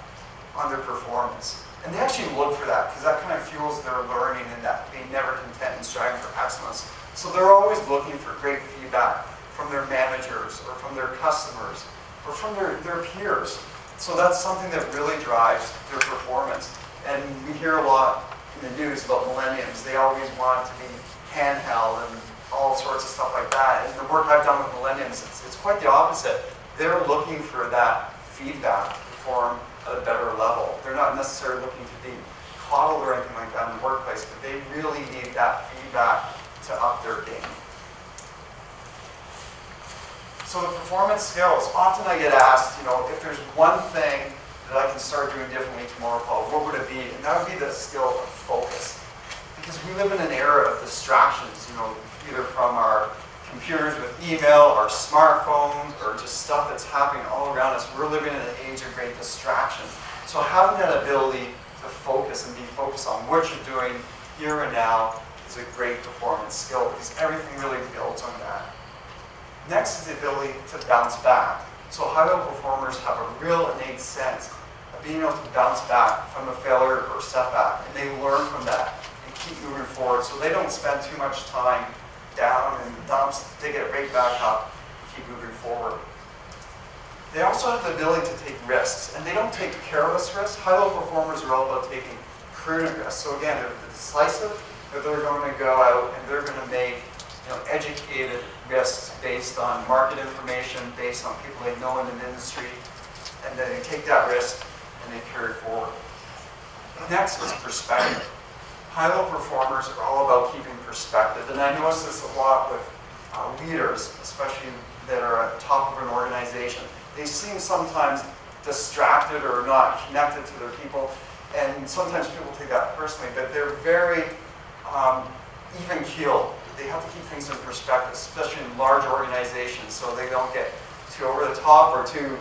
on their performance. And they actually look for that, because that kind of fuels their learning and that being never content and striving for excellence. So they're always looking for great feedback from their managers or from their customers or from their peers. So that's something that really drives their performance. And we hear a lot in the news about millennials. They always want to be handheld and all sorts of stuff like that. And the work I've done with millennials, it's quite the opposite. They're looking for that feedback to perform at a better level. They're not necessarily looking to be coddled or anything like that in the workplace, but they really need that feedback to up their game. So the performance skills, often I get asked, if there's one thing that I can start doing differently tomorrow, Paul, what would it be? And that would be the skill of focus. Because we live in an era of distractions, either from our computers with email, our smartphones, or just stuff that's happening all around us. We're living in an age of great distraction. So having that ability to focus and be focused on what you're doing here and now is a great performance skill, because everything really builds on that. Next is the ability to bounce back. So high-level performers have a real innate sense of being able to bounce back from a failure or setback, and they learn from that and keep moving forward. So they don't spend too much time down in the dumps. They get right back up and keep moving forward. They also have the ability to take risks, and they don't take careless risks. High-level performers are all about taking prudent risks. So again, they're decisive, but they're going to go out and they're going to make educated risks based on market information, based on people they know in an industry, and then they take that risk and they carry it forward. Next is perspective. High-level performers are all about keeping perspective, and I notice this a lot with leaders, especially that are at the top of an organization. They seem sometimes distracted or not connected to their people, and sometimes people take that personally, but they're very even-keeled. They have to keep things in perspective, especially in large organizations, so they don't get too over the top or too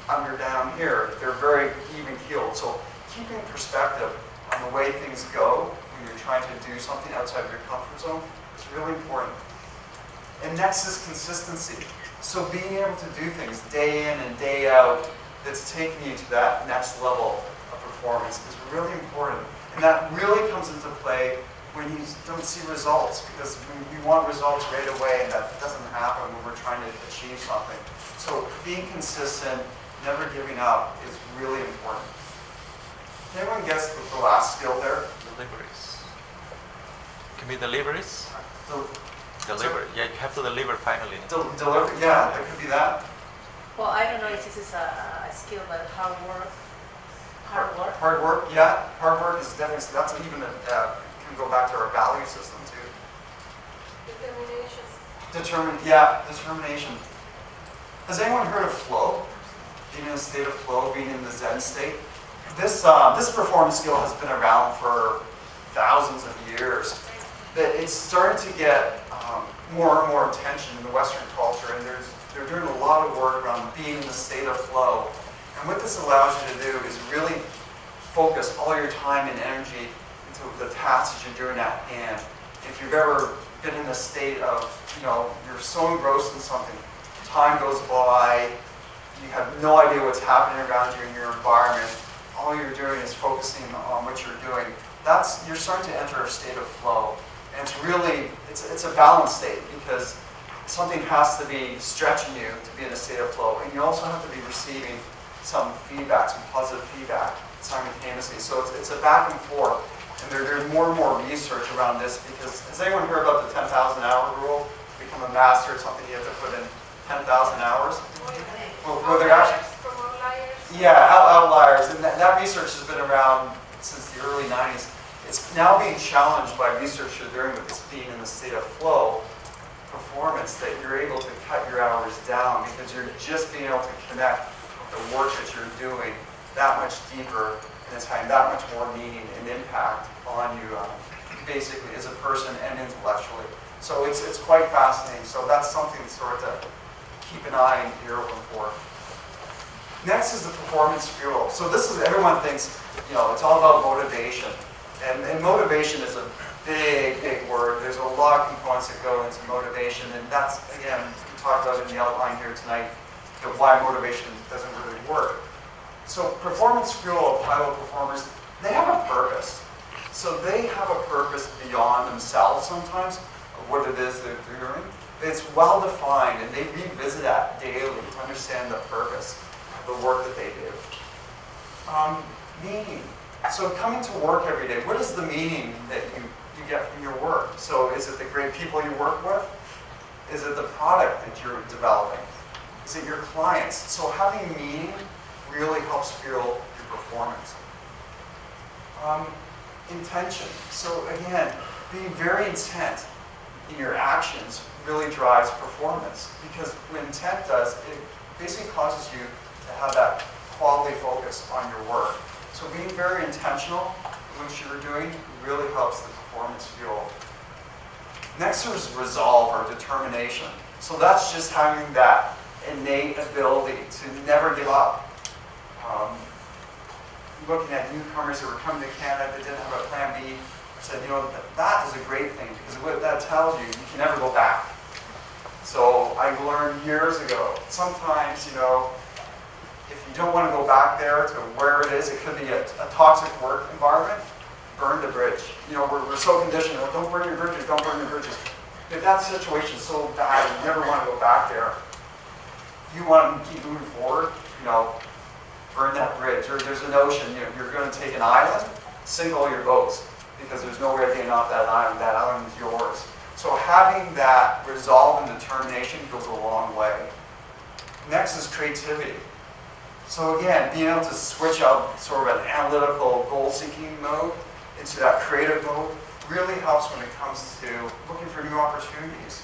under down here. They're very even-keeled. So keeping perspective on the way things go when you're trying to do something outside of your comfort zone is really important. And next is consistency. So being able to do things day in and day out that's taking you to that next level of performance is really important. And that really comes into play when you don't see results, because we want results right away, and that doesn't happen when we're trying to achieve something. So being consistent, never giving up is really important. Can anyone guess the last skill there? Deliveries. Can be deliveries? Deliver. Yeah, you have to deliver finally. Deliver, yeah, that could be that. Well, I don't know if this is a skill, but hard work. Hard work. Hard work, yeah. Hard work is definitely, that's even can go back to our value system too. Determination. Determination. Has anyone heard of flow? Being in a state of flow, being in the Zen state? This performance skill has been around for thousands of years. But it's starting to get more and more attention in the Western culture, and they're doing a lot of work around being in the state of flow. And what this allows you to do is really focus all your time and energy into the tasks that you're doing at hand. If you've ever been in a state of, you're so engrossed in something, time goes by, you have no idea what's happening around you in your environment, all you're doing is focusing on what you're doing, you're starting to enter a state of flow. And it's really, it's a balanced state, because something has to be stretching you to be in a state of flow, and you also have to be receiving some feedback, some positive feedback simultaneously. So it's a back and forth, and there's more and more research around this, because has anyone heard about the 10,000 hour rule? To become a master at something, you have to put in 10,000 hours. Well, they're actually, outliers, and that research has been around since the early 90s. It's now being challenged by research you're doing with this being in the state of flow performance, that you're able to cut your hours down, because you're just being able to connect with the work that you're doing that much deeper, and it's having that much more meaning and impact on you, basically as a person and intellectually. So it's quite fascinating. So that's something sort of to keep an eye and ear open for. Next is the performance fuel. So this is, everyone thinks, it's all about motivation. And motivation is a big, big word. There's a lot of components that go into motivation, and that's, again, we talked about in the outline here tonight, why motivation doesn't really work. So performance fuel of high-level performers, they have a purpose. So they have a purpose beyond themselves sometimes, of what it is that they're doing. It's well-defined, and they revisit that daily to understand the purpose of the work that they do. Meaning. So coming to work every day, what is the meaning that you get from your work? So is it the great people you work with? Is it the product that you're developing? Is it your clients? So having meaning really helps fuel your performance. Intention. So again, being very intent in your actions really drives performance, because what intent does, it basically causes you to have that quality focus on your work. So being very intentional in what you're doing really helps the performance fuel. Next is resolve or determination. So that's just having that innate ability to never give up. Looking at newcomers that were coming to Canada that didn't have a plan B, I said, that is a great thing, because what that tells you, you can never go back. So I learned years ago, sometimes, if you don't want to go back there to where it is, it could be a toxic work environment, burn the bridge. We're so conditioned, don't burn your bridges, don't burn your bridges. If that situation's so bad and you never want to go back there, you want to keep moving forward, burn that bridge. There's a notion, you're going to take an island, sink all your boats, because there's no way of getting off that island is yours. So having that resolve and determination goes a long way. Next is creativity. So again, being able to switch out sort of an analytical, goal-seeking mode into that creative mode really helps when it comes to looking for new opportunities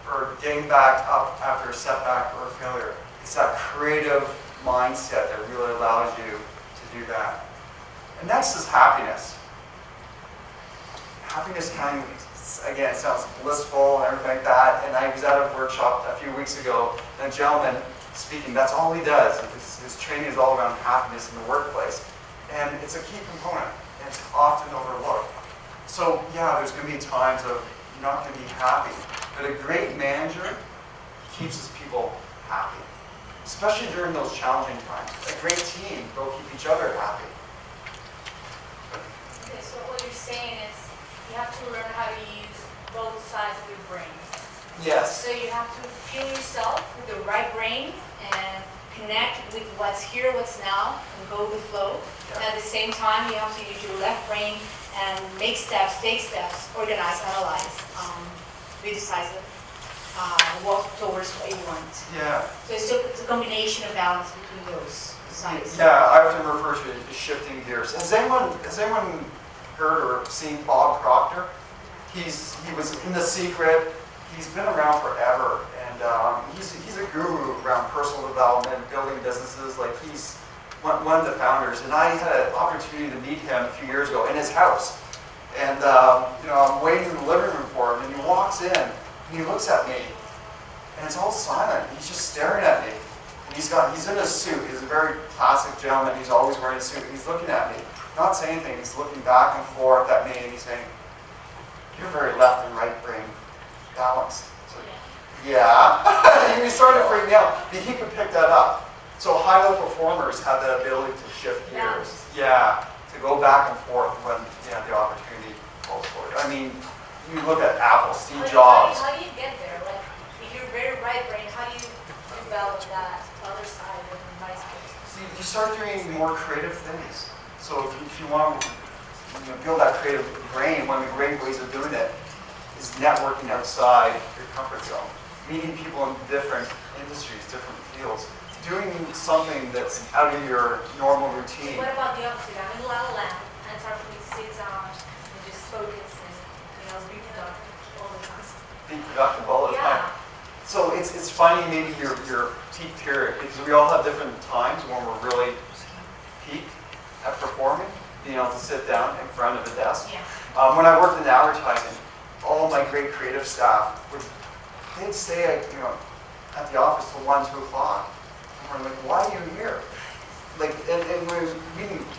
or getting back up after a setback or a failure. It's that creative mindset that really allows you to do that. And next is happiness. Happiness kind of, again, sounds blissful and everything like that. And I was at a workshop a few weeks ago, and a gentleman speaking, that's all he does. His training is all around happiness in the workplace. And it's a key component, and it's often overlooked. So yeah, there's going to be times of you're not going to be happy, but a great manager keeps his people happy, especially during those challenging times. A great team will keep each other happy. Okay, so what you're saying is you have to learn how to use both sides of your brain. Yes. So you have to fuel yourself with the right brain and connect with what's here, what's now, and go with flow. Yeah. And at the same time, you have to use your left brain and make steps, take steps, organize, analyze, be decisive, walk towards what you want. Yeah. So it's a combination of balance between those sides. Yeah, I often refer to it as shifting gears. Has anyone heard or seen Bob Proctor? He was in The Secret. He's been around forever, and he's a guru around personal development, building businesses. Like, he's one of the founders, and I had an opportunity to meet him a few years ago in his house. And I'm waiting in the living room for him, and he walks in, and he looks at me, and it's all silent. He's just staring at me. And he's in a suit. He's a very classic gentleman. He's always wearing a suit. He's looking at me, not saying anything. He's looking back and forth at me, and he's saying, "You're very left and right brain balanced." So, yeah. He started freaking out. But he could pick that up. So high-level performers have the ability to shift gears. Yeah, to go back and forth when the opportunity calls for it. I mean, you look at Apple, Steve Jobs. How do you get there? Like, if you're very right brain, how do you develop that other side and vice versa? You start doing more creative things. So if you want to build that creative brain, one of the great ways of doing it is networking outside your comfort zone, meeting people in different industries, different fields, doing something that's out of your normal routine. What about the opposite? I'm in La La Land, and it's hard for me to sit down and just focus and be productive all the time. Be productive all the Yeah. time. So it's finding maybe your peak period, because we all have different times when we're really peak at performing, being able to sit down in front of a desk. Yeah. When I worked in advertising, all my great creative staff they'd stay at the office till 1, 2 o'clock. I'm we're like, why are you here? Like,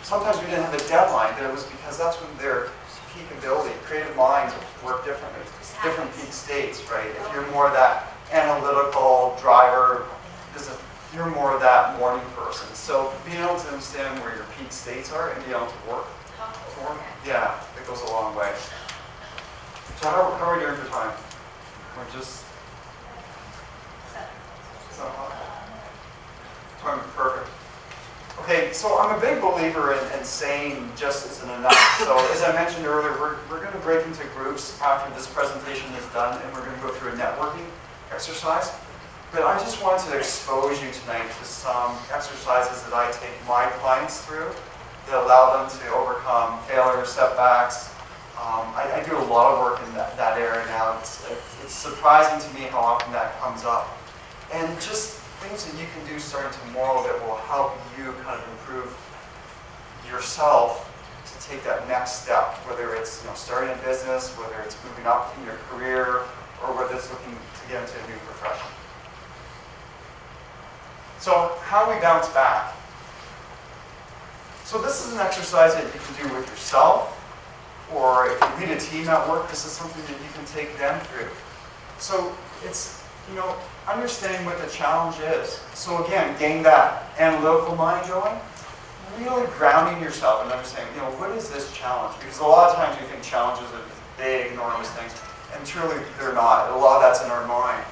sometimes we didn't have a deadline, but it was because that's when their peak ability, creative minds work differently, different peak states, right? If you're more that analytical driver, you're more of that morning person. So being able to understand where your peak states are and being able to work, yeah, it goes a long way. So how are we doing for time? We're just... Perfect. Okay, so I'm a big believer in saying just isn't enough. So as I mentioned earlier, we're going to break into groups after this presentation is done, and we're going to go through a networking exercise. But I just wanted to expose you tonight to some exercises that I take my clients through that allow them to overcome failures, setbacks. I do a lot of work in that area now. It's surprising to me how often that comes up. And just things that you can do starting tomorrow that will help you kind of improve yourself to take that next step, whether it's starting a business, whether it's moving up in your career, or whether it's looking to get into a new profession. So how do we bounce back? So this is an exercise that you can do with yourself, or if you lead a team at work, this is something that you can take them through. So it's, understanding what the challenge is. So again, getting that analytical mind going, really grounding yourself and understanding, what is this challenge? Because a lot of times we think challenges are big, enormous things, and truly they're not. A lot of that's in our mind.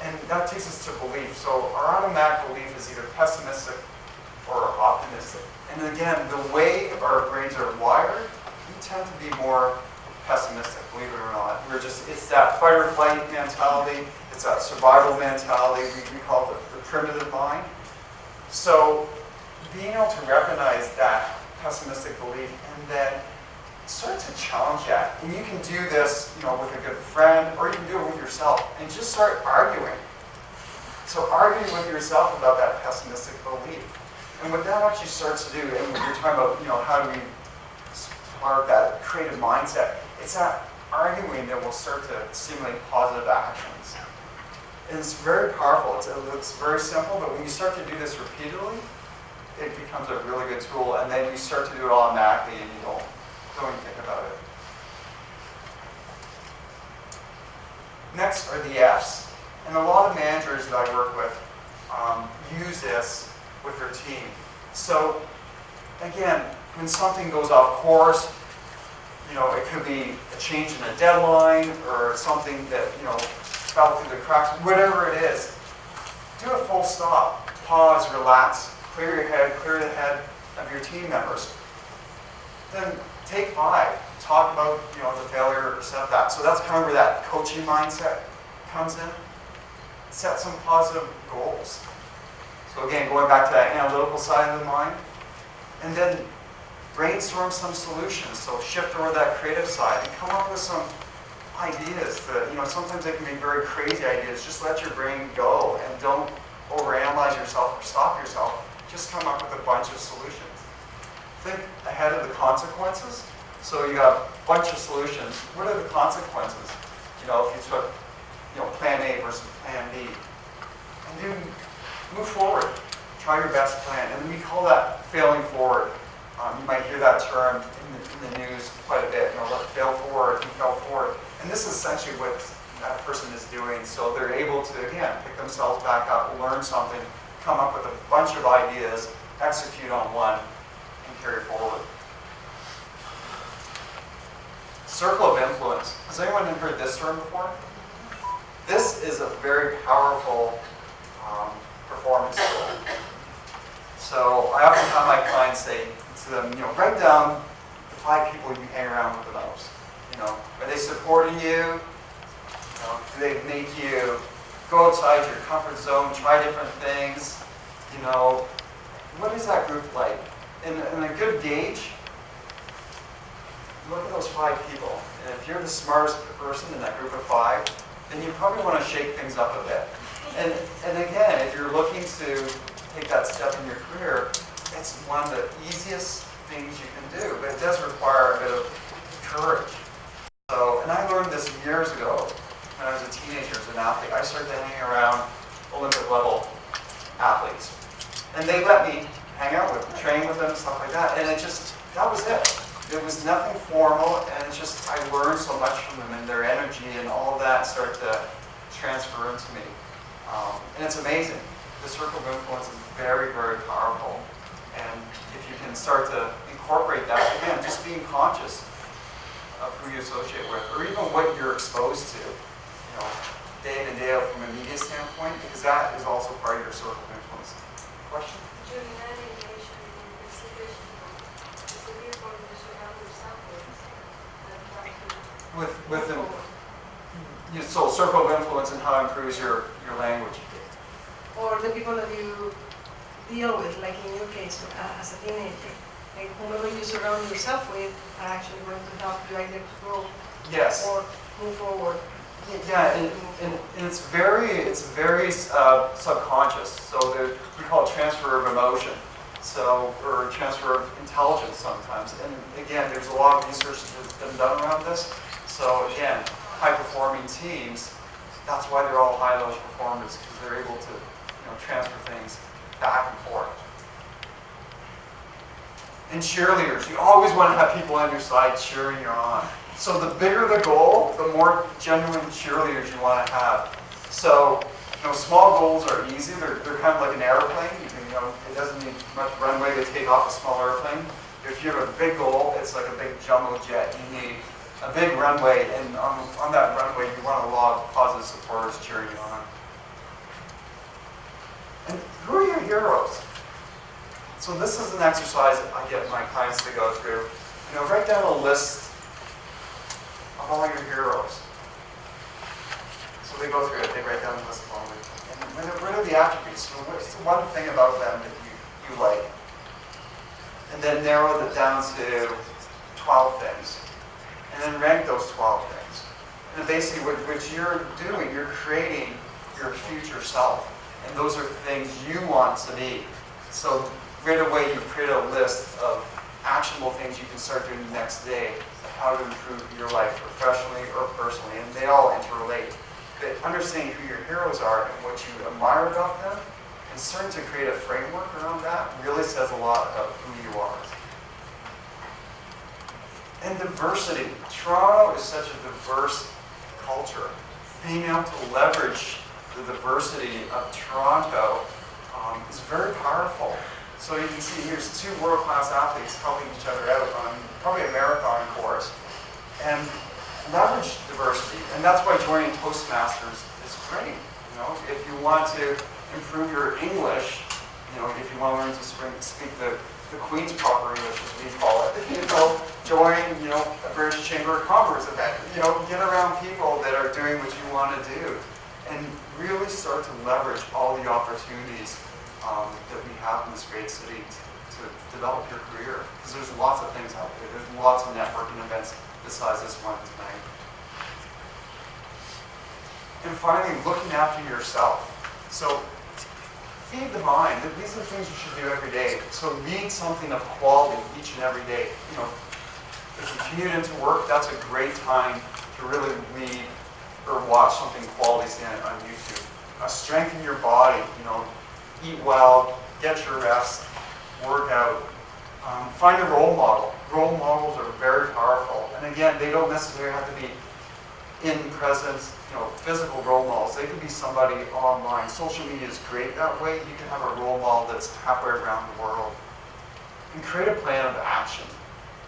And that takes us to belief. So our automatic belief is either pessimistic or optimistic. And again, the way our brains are wired, we tend to be more pessimistic, believe it or not. It's that fight or flight mentality, it's that survival mentality, we call it the primitive mind. So being able to recognize that pessimistic belief and then start to challenge that. And you can do this, with a good friend, or you can do it with yourself, and just start arguing. So arguing with yourself about that pessimistic belief. And what that actually starts to do, and when you're talking about, how do we spark that creative mindset, it's that arguing that will start to stimulate positive actions. And it's very powerful. It looks very simple, but when you start to do this repeatedly, it becomes a really good tool, and then you start to do it automatically, and you don't even think about it. Next are the F's. And a lot of managers that I work with use this with their team. So again, when something goes off course, it could be a change in a deadline or something that, fell through the cracks, whatever it is. Do a full stop, pause, relax, clear your head, clear the head of your team members. Then take 5, talk about, the failure or setback. So that's kind of where that coaching mindset comes in. Set some positive goals. So again, going back to that analytical side of the mind. And then brainstorm some solutions. So shift over that creative side and come up with some ideas that, sometimes they can be very crazy ideas. Just let your brain go and don't overanalyze yourself or stop yourself. Just come up with a bunch of solutions. Think ahead of the consequences. So you got a bunch of solutions. What are the consequences? If you took, plan A versus plan B. And then move forward. Try your best plan. And we call that failing forward. You might hear that term in the news quite a bit. Fail forward, you fell forward. And this is essentially what that person is doing. So they're able to, again, pick themselves back up, learn something, come up with a bunch of ideas, execute on one, and carry forward. Circle of influence. Has anyone heard this term before? This is a very powerful performance tool. So I often have my clients say to them, write down the 5 people you hang around with the most. Are they supporting you? Do they make you go outside your comfort zone, try different things? What is that group like? And a good gauge, look at those 5 people. And if you're the smartest person in that group of 5, then you probably want to shake things up a bit. And again, if you're looking to take that step in your career, it's one of the easiest things you can do, but it does require a bit of courage. So, and I learned this years ago when I was a teenager as an athlete. I started hanging around Olympic level athletes. And they let me hang out with them, train with them, stuff like that. And that was it. It was nothing formal, and I learned so much from them, and their energy and all of that started to transfer into me. And it's amazing. The circle of influence is very, very powerful. And if you can start to incorporate that, again, just being conscious of who you associate with, or even what you're exposed to, day in and day out from a media standpoint, because that is also part of your circle of influence. Question? During that engagement in investigation, is the people you surround yourself with that help you So circle of influence and how it improves your language. or the people that you deal with, like in your case, as a teenager, like whomever you surround yourself with are actually going to help you either to grow Yes. or move forward. Yeah, and it's very subconscious. So we call it transfer of emotion. So, or transfer of intelligence sometimes. And again, there's a lot of research that's been done around this. So again, high-performing teams, that's why they're all high-level performers, because they're able to transfer things back and forth. And cheerleaders, you always want to have people on your side cheering you on. So the bigger the goal, the more genuine cheerleaders you want to have. So, small goals are easy. They're kind of like an airplane. It doesn't need much runway to take off a small airplane. If you have a big goal, it's like a big jumbo jet. You need a big runway, and on that runway, you want a lot of positive supporters cheering you on. And who are your heroes? So this is an exercise I get my clients to go through. Write down a list of all your heroes. So they go through it, they write down a list of all of them. And what are the attributes? What's the one thing about them that you like? And then narrow it down to 12 things. And then rank those 12 things. And basically what you're doing, you're creating your future self. And those are things you want to be. So right away you create a list of actionable things you can start doing the next day of how to improve your life professionally or personally. And they all interrelate. But understanding who your heroes are and what you admire about them and starting to create a framework around that really says a lot about who you are. And diversity. Toronto is such a diverse culture. Being able to leverage the diversity of Toronto is very powerful. So you can see here's two world-class athletes helping each other out on probably a marathon course. And leverage diversity. And that's why joining Toastmasters is great. If you want to improve your English, if you want to learn to speak the Queen's proper English, as we call it, join, a British Chamber of Commerce event. Get around people that are doing what you want to do. And really start to leverage all the opportunities that we have in this great city to develop your career. Because there's lots of things out there. There's lots of networking events besides this one tonight. And finally, looking after yourself. So, feed the mind. These are things you should do every day. So read something of quality each and every day. If you commute into work, that's a great time to really read or watch something quality on YouTube. Strengthen your body, eat well, get your rest, work out. Find a role model. Role models are very powerful. And again, they don't necessarily have to be in presence, physical role models. They could be somebody online. Social media is great that way. You can have a role model that's halfway around the world. And create a plan of action.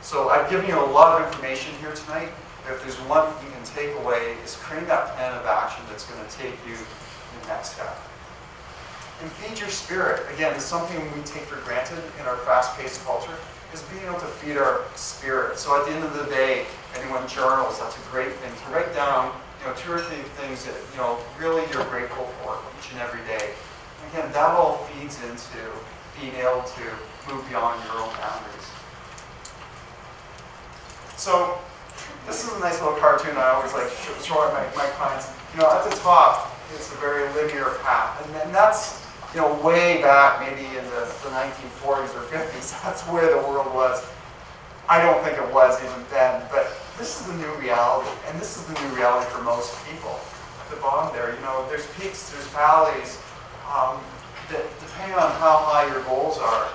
So I've given you a lot of information here tonight. If there's one thing you can take away, is creating that plan of action that's going to take you to the next step. And feed your spirit. Again, it's something we take for granted in our fast-paced culture, is being able to feed our spirit. So at the end of the day, anyone journals, that's a great thing. To write down, 2 or 3 things that, really you're grateful for each and every day. And again, that all feeds into being able to move beyond your own boundaries. So, this is a nice little cartoon I always like showing my clients. At the top, it's a very linear path. And then that's, way back maybe in the 1940s or 50s. That's where the world was. I don't think it was even then, but this is the new reality. And this is the new reality for most people. At the bottom there, there's peaks, there's valleys. that depending on how high your goals are,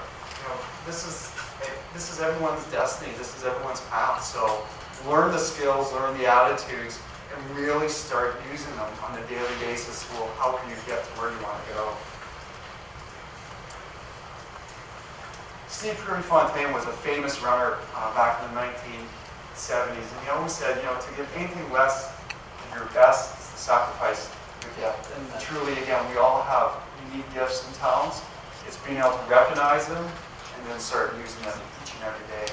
this is everyone's destiny. This is everyone's path. So learn the skills, learn the attitudes, and really start using them on a daily basis will help you get to where you want to go. Steve Prefontaine was a famous runner back in the 1970s, and he always said, to give anything less than your best is to sacrifice your gift. And truly, again, we all have unique gifts and talents. It's being able to recognize them and then start using them each and every day.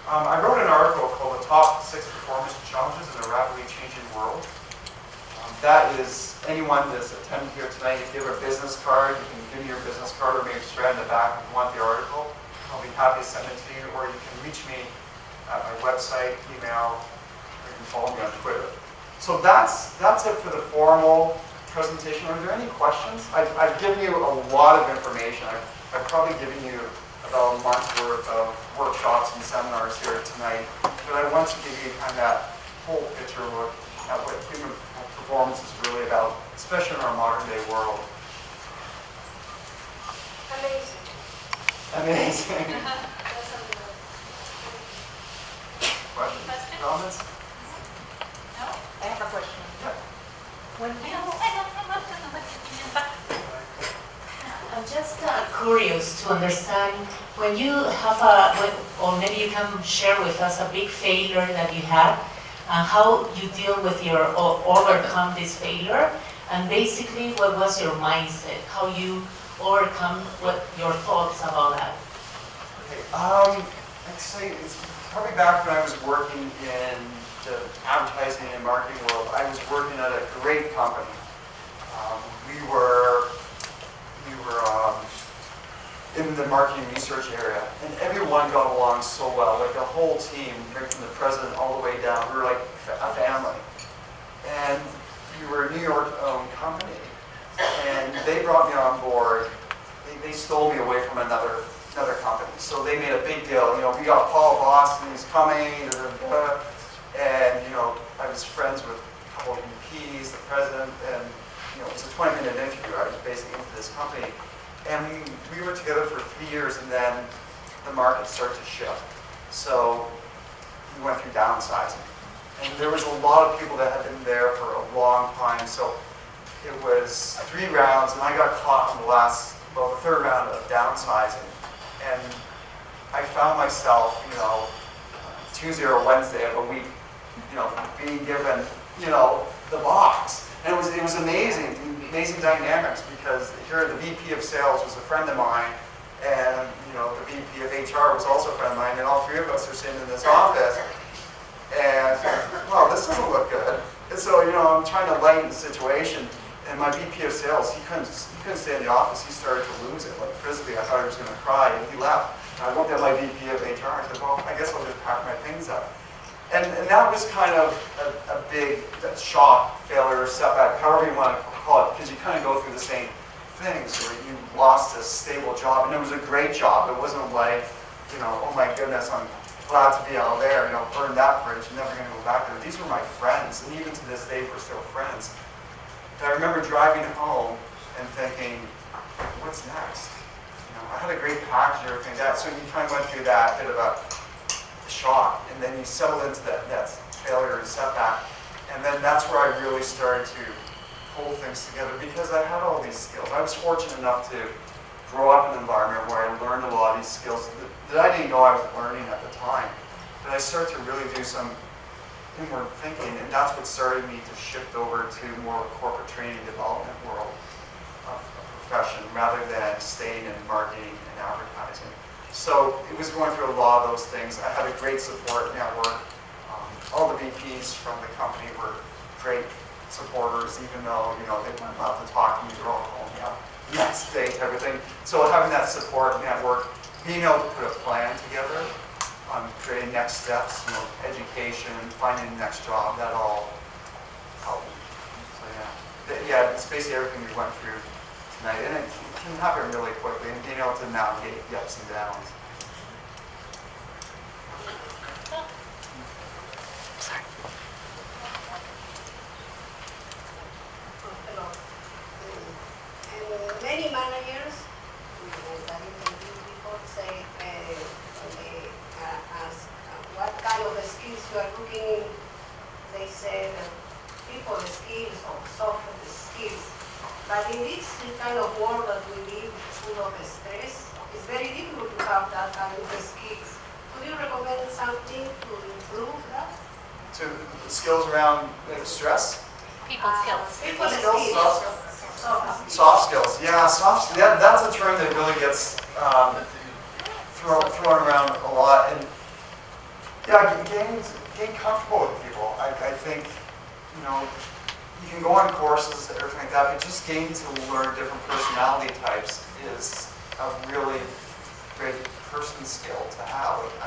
I wrote an article called The Top 6 Performance Challenges in a Rapidly Changing World. That is, anyone that's attending here tonight, if you have a business card, you can give me your business card or maybe just write in the back if you want the article. I'll be happy to send it to you, or you can reach me at my website, email, or you can follow me on Twitter. So that's it for the formal presentation. Are there any questions? I've given you a lot of information. I've probably given you about a month's worth of workshops and seminars here tonight, but I want to give you kind of that whole picture look at what human performance is really about, especially in our modern day world. Amazing. Amazing. That's something Questions? Questions? Comments? No? I have a question. Yeah. When I you, don't know. I'm just curious to understand when you have or maybe you can share with us a big failure that you had, and how you deal with or overcome this failure, and basically what was your mindset, how you overcome, what your thoughts about that. Okay. I'd say it's probably back when I was working in the advertising and marketing world. I was working at a great company. We were in the marketing research area, and everyone got along so well. Like the whole team, right from the president all the way down, we were like a family. And we were a New York-owned company, and they brought me on board. They stole me away from another company, so they made a big deal. We got Paul Boston, he's coming, and I was friends with a couple of VPs, the president, and it was a 20-minute interview. I was basically into this company. And we were together for 3 years, and then the market started to shift. So we went through downsizing. And there was a lot of people that had been there for a long time. So it was 3 rounds, and I got caught in the third round of downsizing. And I found myself, Tuesday or Wednesday of a week, being given, the box. And it was amazing dynamics, because here the VP of sales was a friend of mine, and the VP of HR was also a friend of mine, and all 3 of us are sitting in this office, and well, this doesn't look good. And so I'm trying to lighten the situation, and my VP of sales, he couldn't stay in the office. He started to lose it, like physically. I thought he was going to cry, and he left. And I looked at my VP of HR and said, well, I guess I'll just pack my things up. And that was kind of a big shock, failure, setback, however you want to call it, because you kind of go through the same things where you lost a stable job, and it was a great job. It wasn't like, oh my goodness, I'm glad to be out there, burn that bridge, never going to go back there. These were my friends, and even to this day, we're still friends. But I remember driving home and thinking, what's next? I had a great package and everything like that, so you kind of went through that bit of a shock, and then you settled into that failure and setback, and then that's where I really started to pull things together, because I had all these skills. I was fortunate enough to grow up in an environment where I learned a lot of these skills that I didn't know I was learning at the time. But I started to really do some inward thinking, and that's what started me to shift over to more of a corporate training development world of a profession, rather than staying in marketing and advertising. So it was going through a lot of those things. I had a great support network. All the VPs from the company were great supporters, even though they weren't allowed to talk to me. They're all calling me up next day to everything. So having that support network, being able to put a plan together on creating next steps, education, finding the next job, that all helped me. So yeah, it's basically everything we went through tonight, and it can happen really quickly, and being able to navigate the ups and downs. Hello. say that people skills or soft skills. But in this kind of world that we live, full of stress, it's very difficult to have that kind of skills. Would you recommend something to improve that? To the skills around stress? People skills. People skills. Soft skills, yeah, that's a term that really gets thrown around a lot. And yeah, getting comfortable with people. I think, you know, you can go on courses and everything like that, but just getting to learn different personality types is a really great person skill to have. Like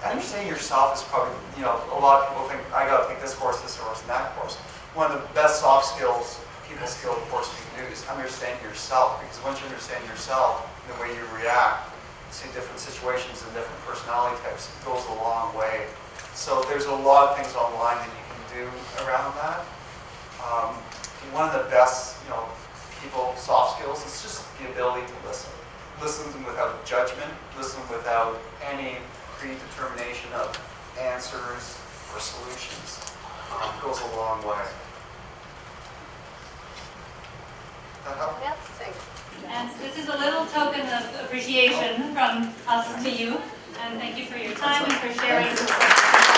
understanding yourself is probably, you know, a lot of people think, I gotta take this course, and that course. One of the best soft skills, people skill, of course, you can do is understand yourself, because once you understand yourself, the way you react to different situations and different personality types, it goes a long way. So there's a lot of things online that you can do around that. One of the best, you know, people soft skills is just the ability to listen. Listen without judgment, listen without any predetermination of answers or solutions. Goes a long way. That help? Yep. And this is a little token of appreciation from us to you. And thank you for your time and for sharing.